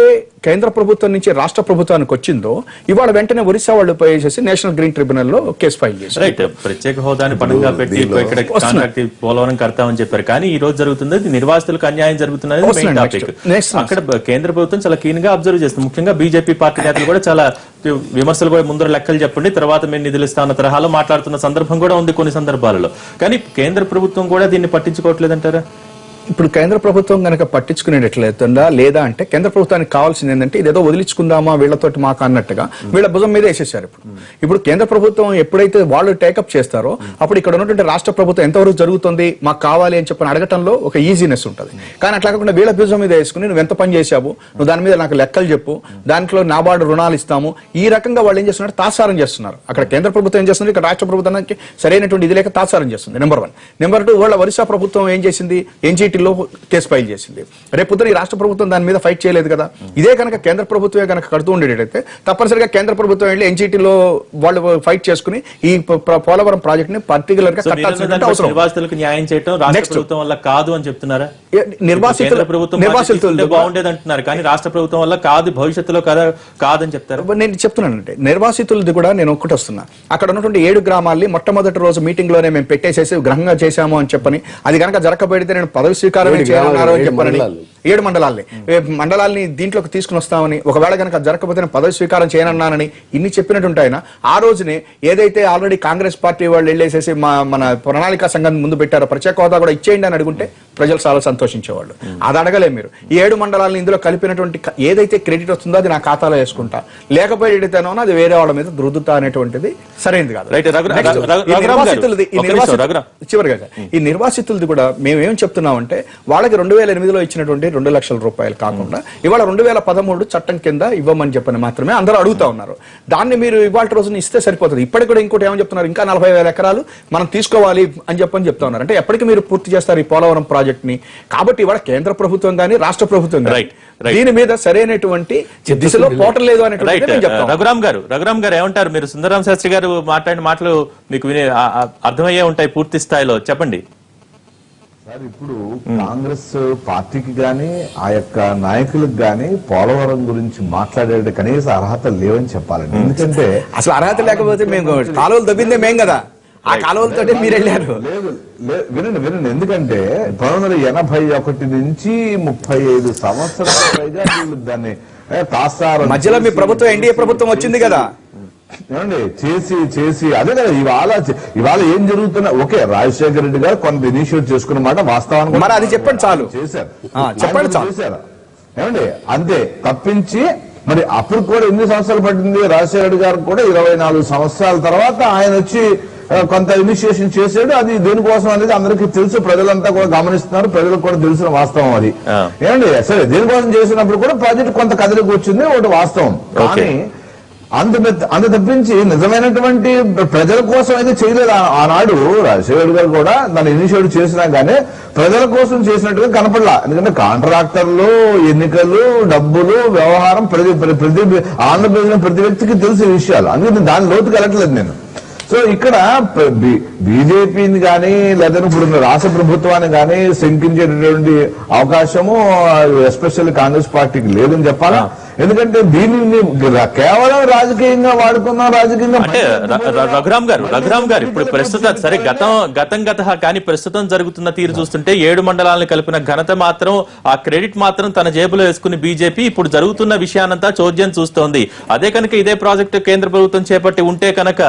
కేంద్ర ప్రభుత్వం నుంచి రాష్ట్ర ప్రభుత్వానికి వచ్చిందో ఇవాళ వెంటనే ఒరిస్సా వాళ్ళు పోయేసి నేషనల్ గ్రీన్ ట్రిబ్యునల్ లో కేసు ఫైల్ చేశారు. ప్రత్యేక హోదాని పణంగా పెట్టి ఇక్కడ కాంట్రాక్ట్ పోలవరం కడతామని చెప్పారు, కానీ ఈ రోజు జరుగుతుంది నిర్వాసితులకు అన్యాయం జరుగుతున్నది మెయిన్ టాపిక్. అక్కడ కేంద్ర ప్రభుత్వం చాలా కీన్ గా అబ్జర్వ్ చేస్తుంది, ముఖ్యంగా బీజేపీ పార్టీ నేతలు కూడా చాలా విమర్శలు కూడా ముందర లెక్కలు చెప్పండి తర్వాత మేము నిధులు ఇస్తామన్న తరహాలో మాట్లాడుతున్న సందర్భం కూడా ఉంది కొన్ని సందర్భాలలో. కానీ కేంద్ర ప్రభుత్వం కూడా దీన్ని పట్టించుకోవట్లేదంటారా? ఇప్పుడు కేంద్ర ప్రభుత్వం కనుక పట్టించుకునేటట్లేదా లేదా అంటే కేంద్ర ప్రభుత్వానికి కావాల్సింది ఏంటంటే ఇదేదో వదిలించుకుందామా వీళ్ళతోటి మాకు అన్నట్టుగా వీళ్ళ భుజం మీద వేసేసారు. ఇప్పుడు కేంద్ర ప్రభుత్వం ఎప్పుడైతే వాళ్ళు టేకప్ చేస్తారో అప్పుడు ఇక్కడ ఉన్నటువంటి రాష్ట్ర ప్రభుత్వం ఎంతవరకు జరుగుతుంది మాకు కావాలి అని చెప్పని అడగటంలో ఒక ఈజీనెస్ ఉంటుంది. కానీ అట్లా కాకుండా వీళ్ళ భుజం మీద వేసుకుని నువ్వు ఎంత పని చేశావు, నువ్వు దాని మీద నాకు లెక్కలు చెప్పు, దాంట్లో నాబార్డు రుణాలు ఇస్తాము, ఈ రకంగా వాళ్ళు ఏం చేస్తున్నారు, తాత్సారం చేస్తున్నారు. అక్కడ కేంద్ర ప్రభుత్వం ఏం చేస్తుంది, ఇక్కడ రాష్ట్ర ప్రభుత్వానికి సరైనటువంటి ఇది లేక తాత్సారం చేస్తుంది. నెంబర్ 1. నెంబర్ 2, వాళ్ళ ఒరిస్సా ప్రభుత్వం ఏం చేసింది, లో కేసు ఫైల్ చేసింది. రేపొద్దున ఈ రాష్ట్ర ప్రభుత్వం దాని మీద ఫైట్ చేయలేదు కదా. ఇదే కనుక కేంద్ర ప్రభుత్వమే కనుక కడుతూ ఉండేటైతే తప్పనిసరిగా కేంద్ర ప్రభుత్వం వెళ్ళి ఎన్జీటీలో వాళ్ళు ఫైట్ చేసుకుని ఈ పోలవరం ప్రాజెక్ట్ ని పర్టికులర్ గా కట్టాల్సిన అవసరం. నిర్వాసితులకు న్యాయం చేయడం రాష్ట్ర ప్రభుత్వం వల్ల కాదు అని చెప్తున్నారా? నిర్వాసితులు బాగుండేది అంటున్నారు, కానీ రాష్ట్ర ప్రభుత్వం వల్ల కాదు, భవిష్యత్తులో కాదని చెప్తారు. నేను చెప్తున్నానంటే నిర్వాసితులది కూడా నేను ఒక్కటి వస్తున్నా. అక్కడ ఉన్నటువంటి 7 గ్రామాల్ని మొట్టమొదటి రోజు మీటింగ్ లోనే మేము పెట్టేసేసి గ్రహంగా చేశాము అని చెప్పని అది కనుక జరగకపోతే నేను పదవి స్వీకారమే చేయనున్నారు అని చెప్పారని 7 మండలాల్ని దీంట్లోకి తీసుకుని వస్తామని, ఒకవేళ కనుక జరగకపోతే నేను పదవి స్వీకారం చేయనన్నానని ఇన్ని చెప్పినట్టుంటే ఆయన ఆ రోజునే ఏదైతే ఆల్రెడీ కాంగ్రెస్ పార్టీ వాళ్ళు వెళ్ళేసేసి మన ప్రణాళికా సంఘం ముందు పెట్టారో ప్రత్యేక హోదా కూడా ఇచ్చేయండి అని అడుగుంటే ప్రజలు చాలా సంతోషించేవాళ్ళు. అది అడగలే మీరు. ఈ 7 మండలాలను ఇందులో కలిపినటువంటి ఏదైతే క్రెడిట్ వస్తుందో అది నా ఖాతాలో వేసుకుంటా, లేకపోతే ఏదైతేనో అది వేరే వాళ్ళ మీద దురుదుతా అనేటువంటిది సరైనది కాదు. చివరిగా ఈ నిర్వాసితులది కూడా మేమేం చెప్తున్నామంటే వాళ్ళకి 2008లో ఇచ్చినటువంటి 2 లక్షల రూపాయలు కాకుండా ఇవాళ 2013 చట్టం కింద ఇవ్వమని చెప్పని మాత్రమే అందరూ అడుగుతా ఉన్నారు. దాన్ని మీరు ఇవాళ రోజున ఇస్తే సరిపోతుంది. ఇప్పటికి కూడా ఇంకోటి ఏమని చెప్తున్నారు, ఇంకా 40,000 ఎకరాలు మనం తీసుకోవాలి అని చెప్పని చెప్తా ఉన్నారు. అంటే ఎప్పటికీ మీరు పూర్తి చేస్తారు ఈ పోలవరం ప్రాజెక్ట్ ని? కాబట్టి ఇవాళ కేంద్ర ప్రభుత్వం కానీ రాష్ట్ర ప్రభుత్వం కానీ దీని మీద సరైనటువంటి దిశలో పోవట్లేదు అనేటువంటి. రఘురామ్ గారు ఏమంటారు? మీరు సుందరరామ శాస్త్రి గారు మాట్లాడిన మాటలు మీకు అర్థమయ్యే ఉంటాయి పూర్తి స్థాయిలో, చెప్పండి. సార్, ఇప్పుడు కాంగ్రెస్ పార్టీకి గాని ఆ యొక్క నాయకులకు గాని పోలవరం గురించి మాట్లాడే కనీస అర్హత లేవని చెప్పాలండి. ఎందుకంటే అసలు అర్హత లేకపోతే మేము కాలువలు దవ్విందే మేం కదా, ఆ కాలువలతో మీరు వెళ్ళారు. వినండి. ఎందుకంటే 1981 నుంచి 35 సంవత్సరాల పైగా దాన్ని తాసారం మధ్యలో మీ ప్రభుత్వం ఎన్డీఏ ప్రభుత్వం వచ్చింది కదా, ఏమండి చేసి అదే కదా ఇవాళ ఏం జరుగుతున్నా. ఓకే, రాజశేఖర రెడ్డి గారు కొంత ఇనిషియేట్ చేసుకున్న మాట వాస్తవానికి మరి అది చెప్పండి చాలు, చెప్పండి చేశారు ఏమండి, అంతే తప్పించి మరి అప్పుడు కూడా ఎన్ని సంవత్సరాలు పట్టింది రాజశేఖర రెడ్డి గారు కూడా 24 సంవత్సరాల తర్వాత ఆయన వచ్చి కొంత ఇనిషియేషన్ చేశాడు. అది దేనికోసం అనేది అందరికీ తెలుసు, ప్రజలంతా కూడా గమనిస్తున్నారు, ప్రజలకు కూడా తెలిసిన వాస్తవం అది. ఏమండి సరే, దేనికోసం చేసినప్పుడు కూడా ప్రాజెక్ట్ కొంత కదలికి వచ్చింది, ఒకటి వాస్తవం. కానీ అంత తప్పించి నిజమైనటువంటి ప్రజల కోసం అయితే చేయలేదు ఆనాడు. రాజశేఖర్ గారు కూడా దాన్ని ఇనిషియేట్ చేసినా గానీ ప్రజల కోసం చేసినట్టుగా కనపడలా. ఎందుకంటే కాంట్రాక్టర్లు, ఎన్నికలు, డబ్బులు, వ్యవహారం ప్రతి ఆంధ్రప్రదేశ్ ప్రతి వ్యక్తికి తెలిసే విషయాలు. అందుకని దాని లోతుకి వెళ్ళట్లేదు నేను. సో ఇక్కడ బీజేపీని కానీ లేదా ఇప్పుడు రాష్ట్ర ప్రభుత్వాన్ని కానీ శంకించేటటువంటి అవకాశము ఎస్పెషల్లీ కాంగ్రెస్ పార్టీకి లేదని చెప్పాలా. ఎందుకంటే దీనిని కేవలం రాజకీయంగా వాడుకున్నాం, రాజకీయంగా. అంటే రఘురామ్ గారు ఇప్పుడు ప్రస్తుతం సరే గత కానీ ప్రస్తుతం జరుగుతున్న తీరు చూస్తుంటే 7 మండలాలను కలిపిన ఘనత మాత్రం, ఆ క్రెడిట్ మాత్రం తన జేబులో వేసుకుని బీజేపీ ఇప్పుడు జరుగుతున్న విషయానంతా చోద్యం చూస్తోంది. అదే కనుక ఇదే ప్రాజెక్టు కేంద్ర ప్రభుత్వం చేపట్టి ఉంటే కనుక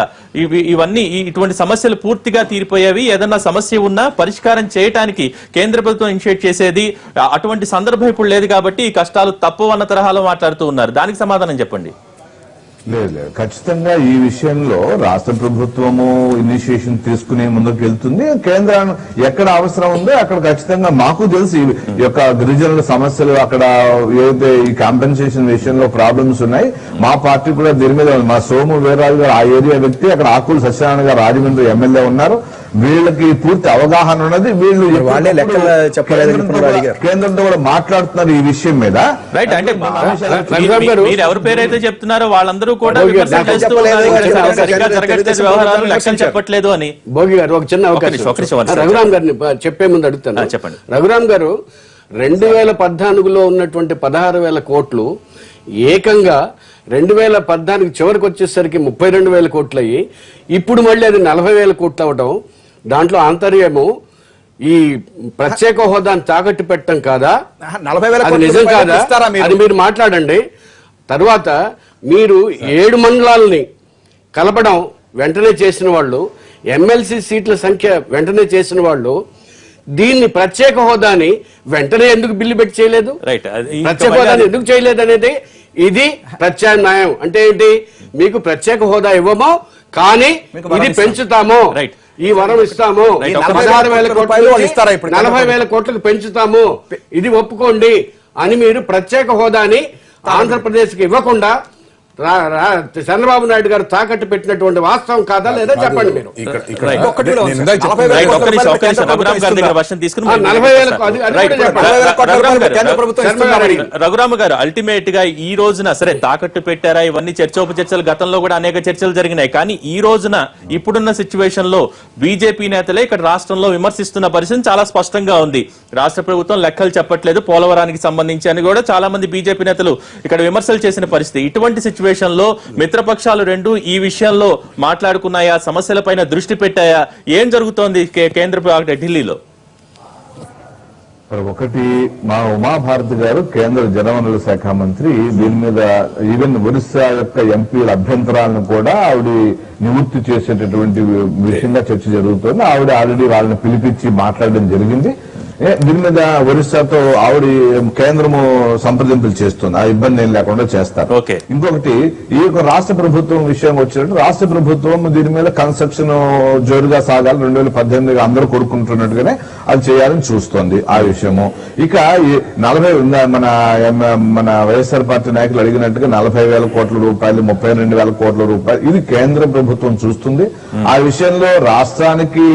ఇవన్నీ ఇటువంటి సమస్యలు పూర్తిగా తీరిపోయేవి. ఏదన్నా సమస్య ఉన్నా పరిష్కారం చేయడానికి కేంద్ర ప్రభుత్వం ఇనిషియేట్ చేసేది. అటువంటి సందర్భం ఇప్పుడు లేదు కాబట్టి ఈ కష్టాలు తప్పు అన్న తరహాలో మాట్లాడుతూ ఉన్నారు. దానికి సమాధానం చెప్పండి. లేదు, ఖచ్చితంగా ఈ విషయంలో రాష్ట్ర ప్రభుత్వము ఇనిషియేషన్ తీసుకునే ముందుకు వెళ్తుంది. కేంద్రం ఎక్కడ అవసరం ఉందో అక్కడ ఖచ్చితంగా మాకు తెలిసి ఈ యొక్క గిరిజనుల సమస్యలు, అక్కడ ఏదైతే ఈ కాంపెన్సేషన్ విషయంలో ప్రాబ్లమ్స్ ఉన్నాయి, మా పార్టీ కూడా దీని మీద, మా సోము వీర్రాజు గారు ఆ ఏరియా వ్యక్తి, అక్కడ ఆకుల సత్యనారాయణ గారు రాజమండ్రి ఎమ్మెల్యే ఉన్నారు, వీళ్ళకి పూర్తి అవగాహన ఉన్నది. వీళ్ళు వాళ్ళే లెక్కలు చెప్పలేదు, కేంద్రంతో కూడా మాట్లాడుతున్నారు ఈ విషయం మీద. రైట్. అంటే మీరు ఎవరి పేరైతే చెప్తున్నారో వాళ్ళందరూ కూడా చెప్పట్లేదు అని. భోగి గారు ఒక చిన్న అవకాశం రఘురామ్ గారిని చెప్పే ముందు అడుగుతాను. చెప్పండి. రఘురామ్ గారు, 2014లో ఉన్నటువంటి 16,000 కోట్లు ఏకంగా 2014 చివరికి వచ్చేసరికి 32,000 కోట్లు అయ్యి ఇప్పుడు మళ్ళీ అది 40,000 కోట్లు అవడం, దాంట్లో ఆంతర్యము ఈ ప్రత్యేక హోదాను తాకట్టు పెట్టడం కాదా? 40,000 నిజం కాదా? అది మీరు మాట్లాడండి. తర్వాత మీరు 7 మండలాలని కలపడం వెంటనే చేసిన వాళ్ళు, ఎమ్మెల్సీ సీట్ల సంఖ్య వెంటనే చేసిన వాళ్ళు, దీన్ని ప్రత్యేక హోదాని వెంటనే ఎందుకు బిల్లు పెట్టి చేయలేదు? ప్రత్యేక హోదాని ఎందుకు చేయలేదు అనేది ఇది ప్రత్యామ్నాయం. అంటే ఏంటి? మీకు ప్రత్యేక హోదా ఇవ్వమో కానీ ఇది పెంచుతాము, ఈ వరం ఇస్తాము, 16,000 కోట్లు 40,000 కోట్లకు పెంచుతాము, ఇది ఒప్పుకోండి అని మీరు ప్రత్యేక హోదాని ఆంధ్రప్రదేశ్ కి ఇవ్వకుండా చంద్రబాబు నాయుడు గారు తాకట్టు పెట్టినటువంటి వాస్తవం కాదా లేదా చెప్పండి. మీరు రఘురామ గారు, అల్టిమేట్ గా ఈ రోజున సరే తాకట్టు పెట్టారా, ఇవన్నీ చర్చోపచర్చలు గతంలో కూడా అనేక చర్చలు జరిగినాయి. కానీ ఈ రోజున ఇప్పుడున్న సిచ్యువేషన్ లో బీజేపీ నేతలే ఇక్కడ రాష్ట్రంలో విమర్శిస్తున్న పరిస్థితి చాలా స్పష్టంగా ఉంది. రాష్ట్ర ప్రభుత్వం లెక్కలు చెప్పట్లేదు పోలవరానికి సంబంధించి అని కూడా చాలా మంది బీజేపీ నేతలు ఇక్కడ విమర్శలు చేసిన పరిస్థితి. ఇటువంటి సిచ్యువేషన్ లో మిత్రపక్షాలు రెండు ఈ విషయంలో మాట్లాడుకున్నాయా, సమస్యలపైన దృష్టి పెట్టాయా? ఏం జరుగుతోంది కేంద్ర ఢిల్లీలో? ఒకటి, మా ఉమాభారతి గారు కేంద్ర జలవనరుల శాఖ మంత్రి, దీని మీద ఈవెన్ ఒరిస్సా యొక్క ఎంపీల అభ్యంతరాలను కూడా ఆవిడ నివృత్తి చేసేటటువంటి విషయంగా చర్చ జరుగుతోంది. ఆవిడ ఆల్రెడీ వాళ్ళని పిలిపించి మాట్లాడడం జరిగింది. దీని మీద ఒరిస్సాతో ఆవిడ కేంద్రము సంప్రదింపులు చేస్తుంది, ఆ ఇబ్బంది ఏం లేకుండా చేస్తారు. ఇంకొకటి, ఈ యొక్క రాష్ట్ర ప్రభుత్వం విషయం వచ్చినట్టు రాష్ట్ర ప్రభుత్వం దీని మీద కన్స్ట్రక్షన్ జోరుగా సాగాలి, 2018 అందరూ కోరుకుంటున్నట్టుగానే అది చేయాలని చూస్తోంది ఆ విషయము. ఇక 40 మన వైఎస్ఆర్ పార్టీ నాయకులు అడిగినట్టుగా 40,000 కోట్ల రూపాయలు, 32,000 కోట్ల రూపాయలు ఇది కేంద్ర ప్రభుత్వం చూస్తుంది. ఆ విషయంలో రాష్ట్రానికి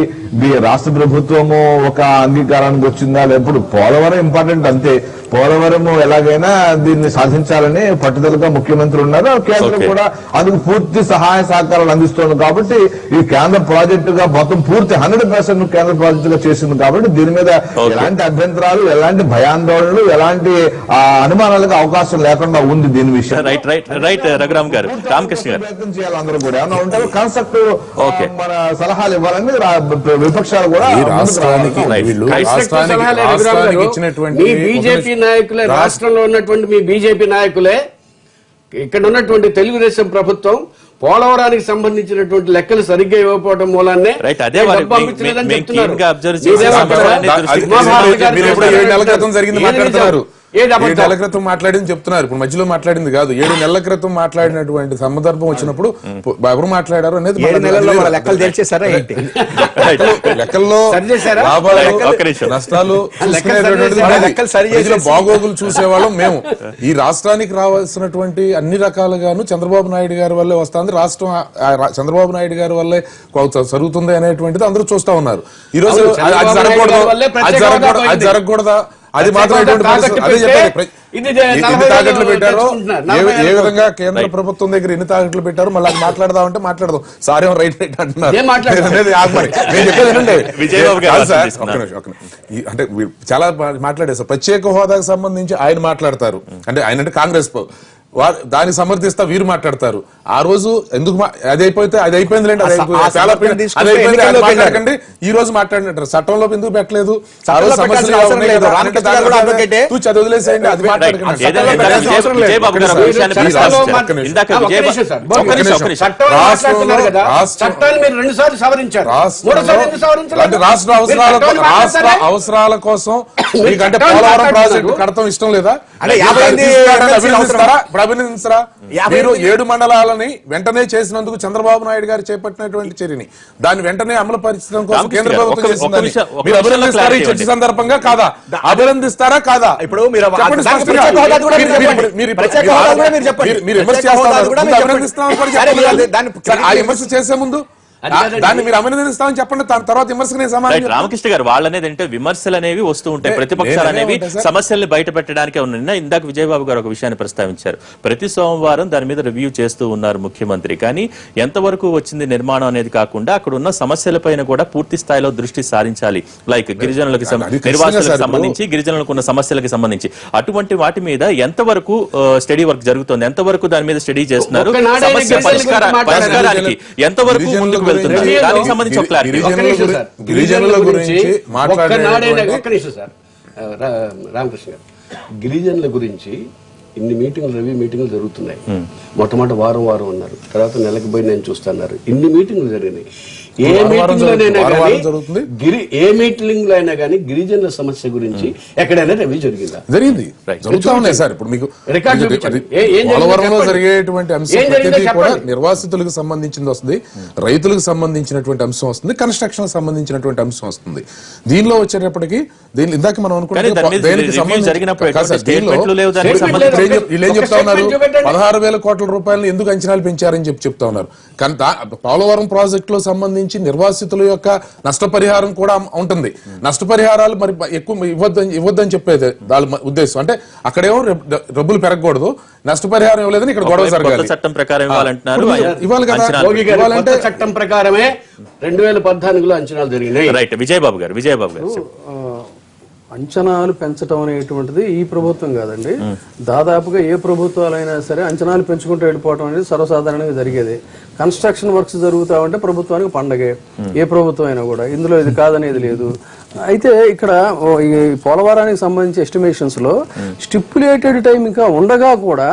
రాష్ట్ర ప్రభుత్వము ఒక అంగీకారానికి వచ్చిందా? లేకపోతే పోలవరం ఇంపార్టెంట్ అంతే, పోలవరము ఎలాగైనా దీన్ని సాధించాలని పట్టుదలగా ముఖ్యమంత్రి ఉన్నారు. కేంద్రం కూడా అందుకు పూర్తి సహాయ సహకారాలు అందిస్తోంది. కాబట్టి ఈ కేంద్ర ప్రాజెక్టుగా మొత్తం పూర్తి 100% కేంద్ర ప్రాజెక్టుగా చేసింది. కాబట్టి దీని మీద ఎలాంటి అభ్యంతరాలు, ఎలాంటి భయాందోళనలు, ఎలాంటి అనుమానాలకు అవకాశం లేకుండా ఉంది దీని విషయం. రఘురామ్ గారు, రామకృష్ణ గారు ప్రయత్నం చేయాలి. అందరూ కూడా ఏమన్నా ఉంటారు కన్స్ట్రక్టివ్ మన సలహాలు ఇవ్వాలని విపక్షాలు కూడా బీజేపీ నాయకులే, రాష్ట్రంలో ఉన్నటువంటి మీ బీజేపీ నాయకులే, ఇక్కడ ఉన్నటువంటి తెలుగుదేశం ప్రభుత్వం పోలవరానికి సంబంధించినటువంటి లెక్కలు సరిగ్గా ఇవ్వకపోవడం మూలాన్నే జరిగింది మాట్లాడుతున్నారు. ఏది 7 నెలల క్రితం మాట్లాడింది చెప్తున్నారు, ఇప్పుడు మధ్యలో మాట్లాడింది కాదు. 7 నెలల క్రితం మాట్లాడినటువంటి సందర్భం వచ్చినప్పుడు ఎవరు మాట్లాడారు అనేది 7 నెలల్లో వాళ్ళ లెక్కలు తెలిసేసారా ఏంటి? లెక్కల్లో సరి చేశారా? లాభాలు ఒక్క నిమిషం. నష్టాలు వాళ్ళ లెక్కలు సరి మధ్యలో చేసేసి- బాగోగులు చూసేవాళ్ళం మేము. ఈ రాష్ట్రానికి రావాల్సినటువంటి అన్ని రకాలుగాను చంద్రబాబు నాయుడు గారి వల్లే వస్తుంది, రాష్ట్రం చంద్రబాబు నాయుడు గారి వల్లే జరుగుతుంది అనేటువంటిది అందరూ చూస్తా ఉన్నారు. ఈ రోజు అవును, చంద్రబాబు అది నాయుడు జరగకూడదు, గారి వల్లే అది ప్రత్యేక జరగకూడదు, హోదా అది జరగకూడదా, అది మాత్రం ఎటువంటి పరిస్థితి- అదే చెప్పండి. ఇది ఎన్ని 40 తాకట్లు పెట్టారో, తెచ్చుకుంటున్నారు. ఏ విధంగా కేంద్ర ప్రభుత్వం దగ్గర ఎన్ని తాకట్లు పెట్టారో మళ్ళీ అది మాట్లాడదామంటే మాట్లాడదాం. సార్ ఏమో రైట్ అంటున్నారు. ఏం మాట్లాడదాం? అనేది ఆగమని. నేను చెప్పేది వినండి. విజయబాబు గారు కాదు సార్, తీసుకున్నారు. ఒక్క నిమిషం. అంటే చాలా మాట్లాడారు సార్. ప్రత్యేక హోదాకు సంబంధించి ఆయన మాట్లాడతారు, అంటే ఆయన అంటే కాంగ్రెస్ దాన్ని సమర్థిస్తా వీరు మాట్లాడతారు. ఆ రోజు ఎందుకు అది అయిపోతే అది అయిపోయింది లేండి, అది అయిపోయింది, చాలా అది అయిపోయింది, అది మాట్లాడకండి. ఈ రోజు మాట్లాడినట్టు చట్టంలో ఎందుకు పెట్టలేదు, ఆ రోజు సమస్యలు ఉన్నాయి కదా, అంటే తూచి అది వదిలేసేయండి, అది మాట్లాడకండి. విజయబాబు గారు ఒక విషయాన్ని ప్రస్తావించారు. ఇందాక ఒక్క విజయబాబు నిమిషం సార్. ఒక్క నిమిషం. చట్టాలు మాట్లాడుతున్నారు కదా, చట్టాలు మీరు 2 సార్లు సవరించారు, 3 సార్లు ఎందుకు సవరించలేదు? అంటే రాష్ట్ర అవసరాల కోసం మీకంటే చట్టాలు పోలవరం ప్రాజెక్టు మాట్లాడుతున్నారు. కడతాం ఇష్టం లేదా? అంటే 50 అభినందిస్తారా? అభినందిస్తారా? మీరు 7 మండలాలని వెంటనే చేసినందుకు చంద్రబాబు నాయుడు గారు చేపట్టినటువంటి చర్యని దాన్ని వెంటనే అమలు పరిచయం కోసం కేంద్ర ప్రభుత్వం చేసిందని మీరు అభినందిస్తారా ఈ చర్చ సందర్భంగా? కాదా? అభినందిస్తారా కాదా? ఇప్పుడు మీరు చెప్పండి దానికి స్పష్టంగా. ప్రత్యేక హోదా కూడా మీరు చెప్పండి. మీరు ప్రత్యేక హోదా కూడా మీరు చెప్పండి. మీరు విమర్శ ప్రత్యేక హోదా చేస్తున్నారు. కూడా ముందు మీరు అభినందిస్తామని కూడా సరే, చెప్పండి. దాన్ని సరే, ఆ విమర్శ చేసే ముందు దాన్ని మీరు అభినందిస్తామని చెప్పండి, దాని తర్వాత విమర్శకు నేను సమాధానం రైట్, రామకృష్ణ గారు వాళ్ళనేది అంటే విమర్శలు అనేవి వస్తూ ఉంటాయి, ప్రతిపక్షాలు అనేవి సమస్యల్ని బయట పెట్టడానికే ఉన్నాయి. ఇందాక విజయబాబు గారు ఒక విషయాన్ని ప్రస్తావించారు. ప్రతి సోమవారం దాని మీద రివ్యూ చేస్తూ ఉన్నారు ముఖ్యమంత్రి. కానీ ఎంతవరకు వచ్చింది నిర్మాణం అనేది కాకుండా అక్కడ ఉన్న సమస్యలపైన కూడా పూర్తి స్థాయిలో దృష్టి సారించాలి. లైక్ గిరిజనులకు నిర్వాసితులకు సంబంధించి, గిరిజనులకు ఉన్న సమస్యలకు సంబంధించి అటువంటి వాటి మీద ఎంతవరకు స్టడీ వర్క్ జరుగుతుంది, ఎంతవరకు దాని మీద స్టడీ చేస్తున్నారు, సమస్య పరిష్కారానికి ఎంతవరకు ముందుకు వెళ్తున్నారు, దానికి సంబంధించి ఒక క్లారిటీ. గిరిజనుల గురించి ఒక్క నిమిషం సార్. రామకృష్ణ గారు, గిరిజనుల గురించి ఇన్ని మీటింగ్లు రవి మీటింగ్లు జరుగుతున్నాయి. మొట్టమొదటి వారం ఉన్నారు, తర్వాత నెలకు పోయి నేను చూస్తున్నారు. ఇన్ని మీటింగ్లు జరిగినాయి. ఏ మీటింగ్ లో అయినా కానీ గిరిజనుల సమస్య గురించి ఎక్కడైనా రివ్యూ జరిగిందా? జరిగింది, జరుగుతూ ఉన్నాయి సార్. ఇప్పుడు మీకు రికార్డు చూపించండి. పోలవరంలో జరిగేటువంటి అంశం ప్రతిదీ కూడా నిర్వాసితులకు సంబంధించింది వస్తుంది, రైతులకు సంబంధించినటువంటి అంశం వస్తుంది, కన్స్ట్రక్షన్ సంబంధించినటువంటి అంశం వస్తుంది. దీనిలో వచ్చేటప్పటికి దీని ఇందాక మనం అనుకుంటే కానీ దాని మీద దేనికి review సంబంధించి జరిగినప్పుడు కాదు సార్, ఎటువంటి దీనిలో statemenట్లు లేవు, దానికి statement సంబంధించి. వీళ్ళు ఏం చెప్తా ఉన్నారు? 16,000 కోట్ల రూపాయలను ఎందుకు అంచనాలు పెంచారని చెప్తా ఉన్నారు. కానీ పోలవరం ప్రాజెక్ట్ లో సంబంధించి నిర్వాసితుల యొక్క నష్టపరిహారం కూడా ఉంటుంది. నష్టపరిహారాలు మరి ఎక్కువ ఇవ్వద్దని చెప్పేది వాళ్ళ ఉద్దేశం. అంటే అక్కడేమో డబ్బులు పెరగకూడదు, నష్టపరిహారం ఇవ్వలేదని ఇక్కడ గొడవ జరగాలి. చట్టం ప్రకారం ఇవ్వాలంటున్నారు. ఇవ్వాలి కదా, యోగి గారు, కొత్త చట్టం ప్రకారమే 2014లో అంచనాలు జరిగినాయి. రైట్, విజయబాబు గారు అంచనాలు పెంచడం అనేటువంటిది ఈ ప్రభుత్వం కాదండి, దాదాపుగా ఏ ప్రభుత్వాలైనా సరే అంచనాలు పెంచుకుంటూ వెళ్ళిపోవడం అనేది సర్వసాధారణంగా జరిగేది. కన్స్ట్రక్షన్ వర్క్స్ జరుగుతా ఉంటే ప్రభుత్వానికి పండగే, ఏ ప్రభుత్వం అయినా కూడా. ఇందులో ఇది కాదనేది లేదు. అయితే ఇక్కడ ఈ పోలవరానికి సంబంధించి ఎస్టిమేషన్స్ లో స్టిపులేటెడ్ టైం ఇంకా ఉండగా కూడా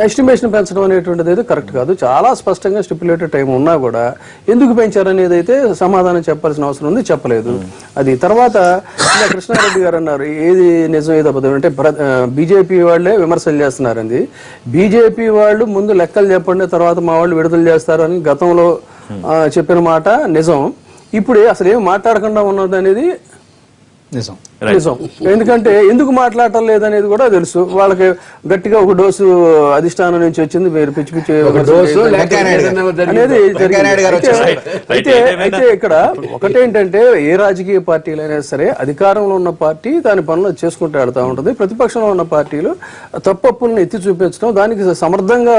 ఎస్టిమేషన్ పెంచడం అనేటువంటిది అయితే కరెక్ట్ కాదు. చాలా స్పష్టంగా స్టిపులేటెడ్ టైం ఉన్నా కూడా ఎందుకు పెంచారనేది అయితే సమాధానం చెప్పాల్సిన అవసరం ఉంది, చెప్పలేదు. అది తర్వాత కృష్ణారెడ్డి గారు అన్నారు ఏది నిజం ఏది అబద్ధం అంటే బీజేపీ వాళ్ళే విమర్శలు చేస్తున్నారండి. బీజేపీ వాళ్ళు ముందు లెక్కలు చెప్పండి, తర్వాత మా వాళ్ళు విడుదల చేస్తారు అని గతంలో చెప్పిన మాట నిజం. ఇప్పుడు అసలు ఏం మాట్లాడకుండా ఉన్నది అనేది నిజం. ఎందుకంటే ఎందుకు మాట్లాడటం లేదనేది కూడా తెలుసు వాళ్ళకి. గట్టిగా ఒక డోసు అధిష్టానం నుంచి వచ్చింది, మీరు పిచ్చి పిచ్చి అనేది అయితే ఇక్కడ ఒకటేంటంటే ఏ రాజకీయ పార్టీలైనా సరే అధికారంలో ఉన్న పార్టీ దాని పనులు చేసుకుంటూ వెళ్తా ఉంటుంది. ప్రతిపక్షంలో ఉన్న పార్టీలు తప్పప్పులను ఎత్తి చూపించడం, దానికి సమర్థంగా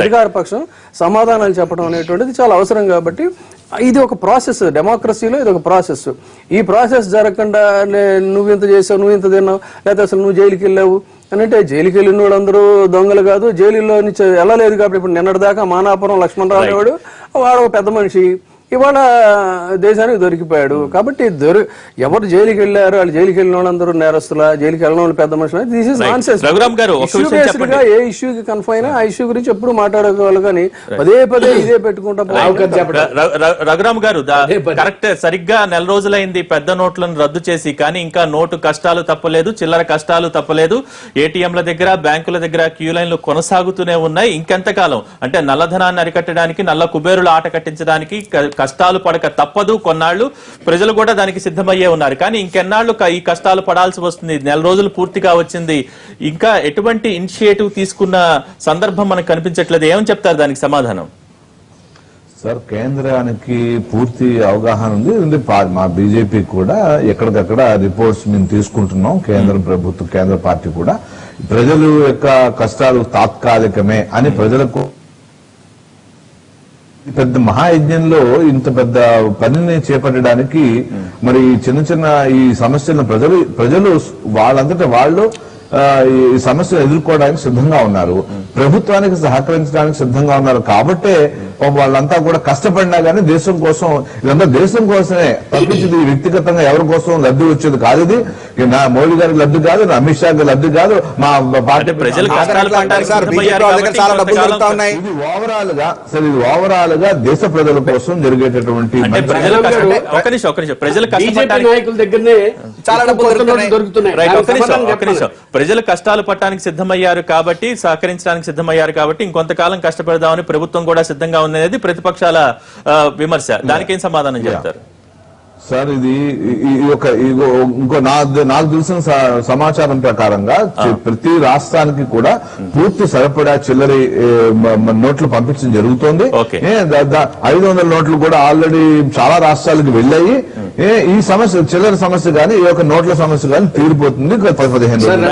అధికార పక్షం సమాధానాలు చెప్పడం అనేటువంటిది చాలా అవసరం. కాబట్టి ఇది ఒక ప్రాసెస్, డెమోక్రసీలో ఇది ఒక ప్రాసెస్. ఈ ప్రాసెస్ జరగకుండా నువ్వు ఇంత చేసావు, నువ్వు ఇంత తిన్నావు, లేకపోతే అసలు నువ్వు జైలుకి వెళ్ళావు అని అంటే జైలుకి వెళ్ళిన వాళ్ళందరూ దొంగలు కాదు, జైలులో నుంచి వెళ్ళలేదు. కాబట్టి ఇప్పుడు నిన్నటిదాకా మానాపురం లక్ష్మణరావు అనేవాడు వాడు ఒక పెద్ద మనిషి, ఇవాళ దేశానికి దొరికిపోయాడు. కాబట్టి ఎవరు జైలుకి వెళ్ళారు, వాళ్ళు జైలుకి వెళ్ళిన వాళ్ళందరూ నేరస్తులా, జైలుకి వెళ్ళిన వాళ్ళు పెద్ద మనుషులు, దిస్ ఇస్ నాన్సెన్స్. రఘురామ్ గారు, ఒక ఇష్యూ విషయం బేస్డ్ చెప్పండి. గా ఏ ఇష్యూకి కన్ఫైన్ ఆ ఇష్యూ గురించి ఎప్పుడు మాట్లాడుకోవాలి, కానీ పదే పదే ఇదే పెట్టుకుంటా రఘురామ్ గారు, కరెక్ట్, సరిగ్గా నెల రోజులైంది పెద్ద నోట్లను రద్దు చేసి, కానీ ఇంకా నోటు కష్టాలు తప్పలేదు, చిల్లర కష్టాలు తప్పలేదు. ఏటీఎంల దగ్గర, బ్యాంకుల దగ్గర క్యూ లైన్లు కొనసాగుతూనే ఉన్నాయి. ఇంకెంతకాలం అంటే నల్లధనాన్ని అరికట్టడానికి, నల్ల కుబేరులు ఆట కట్టించడానికి కష్టాలు పడక తప్పదు. కొన్నాళ్లు ప్రజలు కూడా దానికి సిద్ధమయ్యే ఉన్నారు. కానీ ఇంకెన్నాళ్లు ఈ కష్టాలు పడాల్సి వస్తుంది? నెల రోజులు పూర్తిగా వచ్చింది, ఇంకా ఎటువంటి ఇనిషియేటివ్ తీసుకున్న సందర్భం మనకు కనిపించట్లేదు. ఏమని చెప్తారు దానికి సమాధానం? సార్, కేంద్రానికి పూర్తి అవగాహన ఉంది. మా బీజేపీ కూడా ఎక్కడికక్కడ రిపోర్ట్స్ మేము తీసుకుంటున్నాం. కేంద్ర ప్రభుత్వం, కేంద్ర పార్టీ కూడా ప్రజలు యొక్క కష్టాలు తాత్కాలికమే అని ప్రజలకు పెద్ద మహాయజ్ఞంలో ఇంత పెద్ద పనిని చేపట్టడానికి మరి చిన్న చిన్న ఈ సమస్యలను ప్రజలు వాళ్ళంతటా వాళ్ళు ఈ సమస్యలు ఎదుర్కోవడానికి సిద్ధంగా ఉన్నారు, ప్రభుత్వానికి సహకరించడానికి సిద్ధంగా ఉన్నారు. కాబట్టే వాళ్ళంతా కూడా కష్టపడినా గానీ దేశం కోసం, ఇదంతా దేశం కోసమే తప్పించింది వ్యక్తిగతంగా ఎవరి కోసం లబ్ధి వచ్చేది కాదు. ఇది నా మోడీ గారికి లబ్ధి కాదు, నా అమిత్ షా గారికి లబ్ధి కాదు, మా పార్టీ ప్రజలు ఇది ఓవరాల్ గా దేశ ప్రజల కోసం జరిగేటటువంటి నాయకుల దగ్గరనే చాలా డబ్బులు దొరుకుతున్నాయి. ప్రజలు కష్టాలు పట్టడానికి సిద్ధమయ్యారు కాబట్టి, సహకరించడానికి సిద్ధమయ్యారు కాబట్టి ఇంకొంతకాలం కష్టపడదామని ప్రభుత్వం కూడా సిద్ధంగా ఉంది. ప్రతిపక్షాల విమర్శ, దానికేం సమాధానం చెప్తారు? సార్, ఇది ఇంకో నాకు తెలిసిన సమాచారం ప్రకారంగా ప్రతి రాష్ట్రానికి కూడా పూర్తి సరిపడా చిల్లరి నోట్లు పంపించడం జరుగుతోంది. 500 నోట్లు కూడా ఆల్రెడీ చాలా రాష్ట్రాలకు వెళ్ళాయి. ఈ సమస్య, చిల్లర సమస్య కానీ ఈ యొక్క నోట్ల సమస్య కానీ తీరిపోతుంది 15 రోజులు.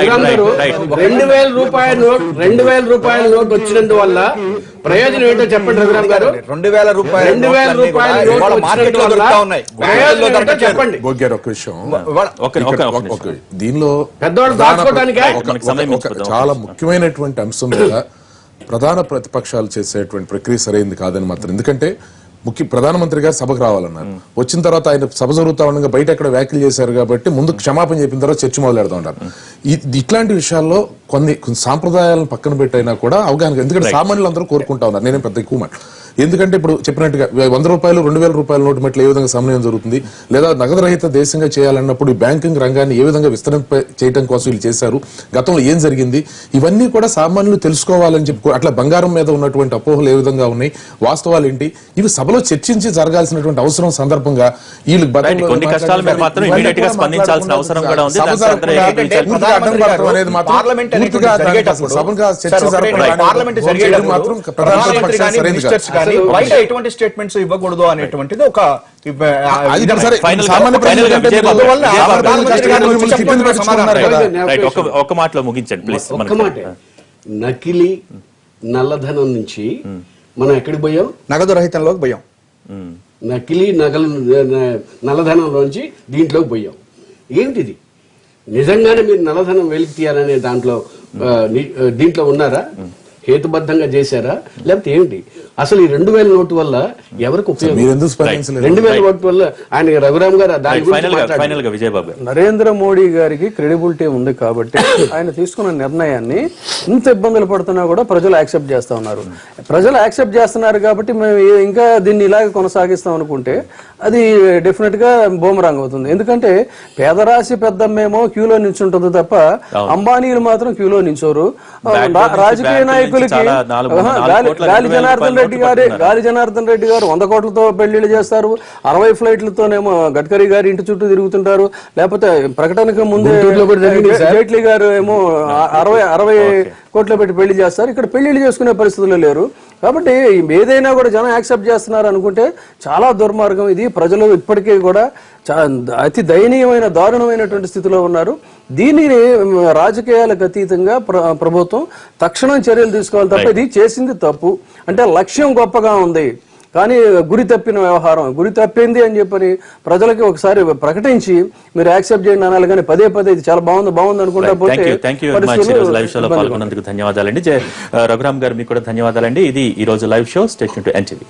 2000 రూపాయల నోట్ వచ్చినందువల్ల ప్రయోజనం ఏంటో చెప్పండి రఘురామ్ గారు. 2000 రూపాయల చెప్పండి. ఒక విషయం, దీనిలో పెద్దవాళ్ళు దాచుకోవడానికే చాలా ముఖ్యమైనటువంటి అంశం మీద ప్రధాన ప్రతిపక్షాలు చేసేటువంటి ప్రక్రియ సరైంది కాదని మాత్రం. ఎందుకంటే ప్రధానమంత్రి గారు సభకు రావాలన్నారు, వచ్చిన తర్వాత ఆయన సభ జరుగుతా ఉండగా బయట ఎక్కడ వ్యాఖ్యలు చేశారు కాబట్టి ముందు క్షమాపణ చెప్పిన తర్వాత చర్చ మొదలెడతా ఉంటారు. ఇట్లాంటి విషయాల్లో కొన్ని సాంప్రదాయాలను పక్కన పెట్టైనా కూడా అవగాహన, ఎందుకంటే సామాన్యులు అందరూ కోరుకుంటా ఉన్నారు. నేనేం పెద్ద ఎక్కువ మాట, ఎందుకంటే ఇప్పుడు చెప్పినట్టుగా 100 రూపాయలు 2000 రూపాయల నోటు మెట్లు ఏ విధంగా సమన్వయం జరుగుతుంది, లేదా నగదు రహిత దేశంగా చేయాలన్నప్పుడు ఈ బ్యాంకింగ్ రంగాన్ని ఏ విధంగా విస్తరింప చేయడం కోసం వీళ్ళు చేశారు, గతంలో ఏం జరిగింది, ఇవన్నీ కూడా సామాన్యులు తెలుసుకోవాలని చెప్పి, అట్లా బంగారం మీద ఉన్నటువంటి అపోహలు ఏ విధంగా ఉన్నాయి, వాస్తవాలు ఏంటి, ఇవి సభలో చర్చించి జరగాల్సినటువంటి అవసరం సందర్భంగా వీళ్ళు బయట ఎటువంటి స్టేట్మెంట్స్ ఇవ్వకూడదు అనేటువంటిది ఒక ఒక మాటలో ముగించండి ప్లీజ్. నకిలీ నల్లధనం నుంచి మనం ఎక్కడికి పోయాం? నగదు రహితంలోకి పోయాం. నకిలీ నల్లధనంలోంచి దీంట్లోకి పోయాం. ఏంటిది? నిజంగానే మీరు నల్లధనం వెలికి తీయాలనే దీంట్లో ఉన్నారా? హేతుబద్ధంగా చేశారా లేకపోతే ఏంటి? అసలు ఈ 2000 నోటు వల్ల ఎవరికి ఉపయోగం? 2000 నోటు వల్ల ఆయన రఘురామ్ గారు దాని గురించి విజయబాబు, నరేంద్ర మోడీ గారికి క్రెడిబిలిటీ ఉంది కాబట్టి ఆయన తీసుకున్న నిర్ణయాన్ని ఇంత ఇబ్బందులు పడుతున్నా కూడా ప్రజలు యాక్సెప్ట్ చేస్తా ఉన్నారు. ప్రజలు యాక్సెప్ట్ చేస్తున్నారు కాబట్టి మేము ఇంకా దీన్ని ఇలాగే కొనసాగిస్తాం అనుకుంటే అది డెఫినెట్ గా బూమరాంగ్ అవుతుంది. ఎందుకంటే పేదరాశి పెద్దమ్మేమో క్యూలో నిల్చుంటుంది తప్ప అంబానీలు మాత్రం క్యూలో నిల్చోరు. రాజకీయ నాయకులకి గాలి జనార్దన్ రెడ్డి గారు 100 కోట్లతో పెళ్లిళ్ళు చేస్తారు, 60 ఫ్లైట్లతోనేమో గడ్కరీ గారి ఇంటి చుట్టూ తిరుగుతుంటారు, లేకపోతే ప్రకటనకు ముందే జైట్లీ గారు ఏమో 60 కోట్లు పెట్టి పెళ్లి చేస్తారు. ఇక్కడ పెళ్లిళ్ళు చేసుకునే పరిస్థితుల్లో లేరు. కాబట్టి ఏదైనా కూడా జనం యాక్సెప్ట్ చేస్తున్నారు అనుకుంటే చాలా దుర్మార్గం ఇది. ప్రజలు ఇప్పటికీ కూడా అతి దయనీయమైన దారుణమైనటువంటి స్థితిలో ఉన్నారు. దీనిని రాజకీయాలకు అతీతంగా ప్రభుత్వం తక్షణం చర్యలు తీసుకోవాలి తప్ప ఇది చేసింది తప్పు అంటే లక్ష్యం గొప్పగా ఉంది కానీ గురి తప్పిన వ్యవహారం, గురి తప్పింది అని చెప్పని ప్రజలకి ఒకసారి ప్రకటించి మీరు యాక్సెప్ట్ చేయండి అనాలి. కానీ పదే ఇది చాలా బాగుంది అనుకుంటా పోతే. ధన్యవాదాలండి. రఘురామ్ గారు మీకు కూడా ధన్యవాదాలండి. ఇది ఈ రోజు live show. Stay tuned to NTV.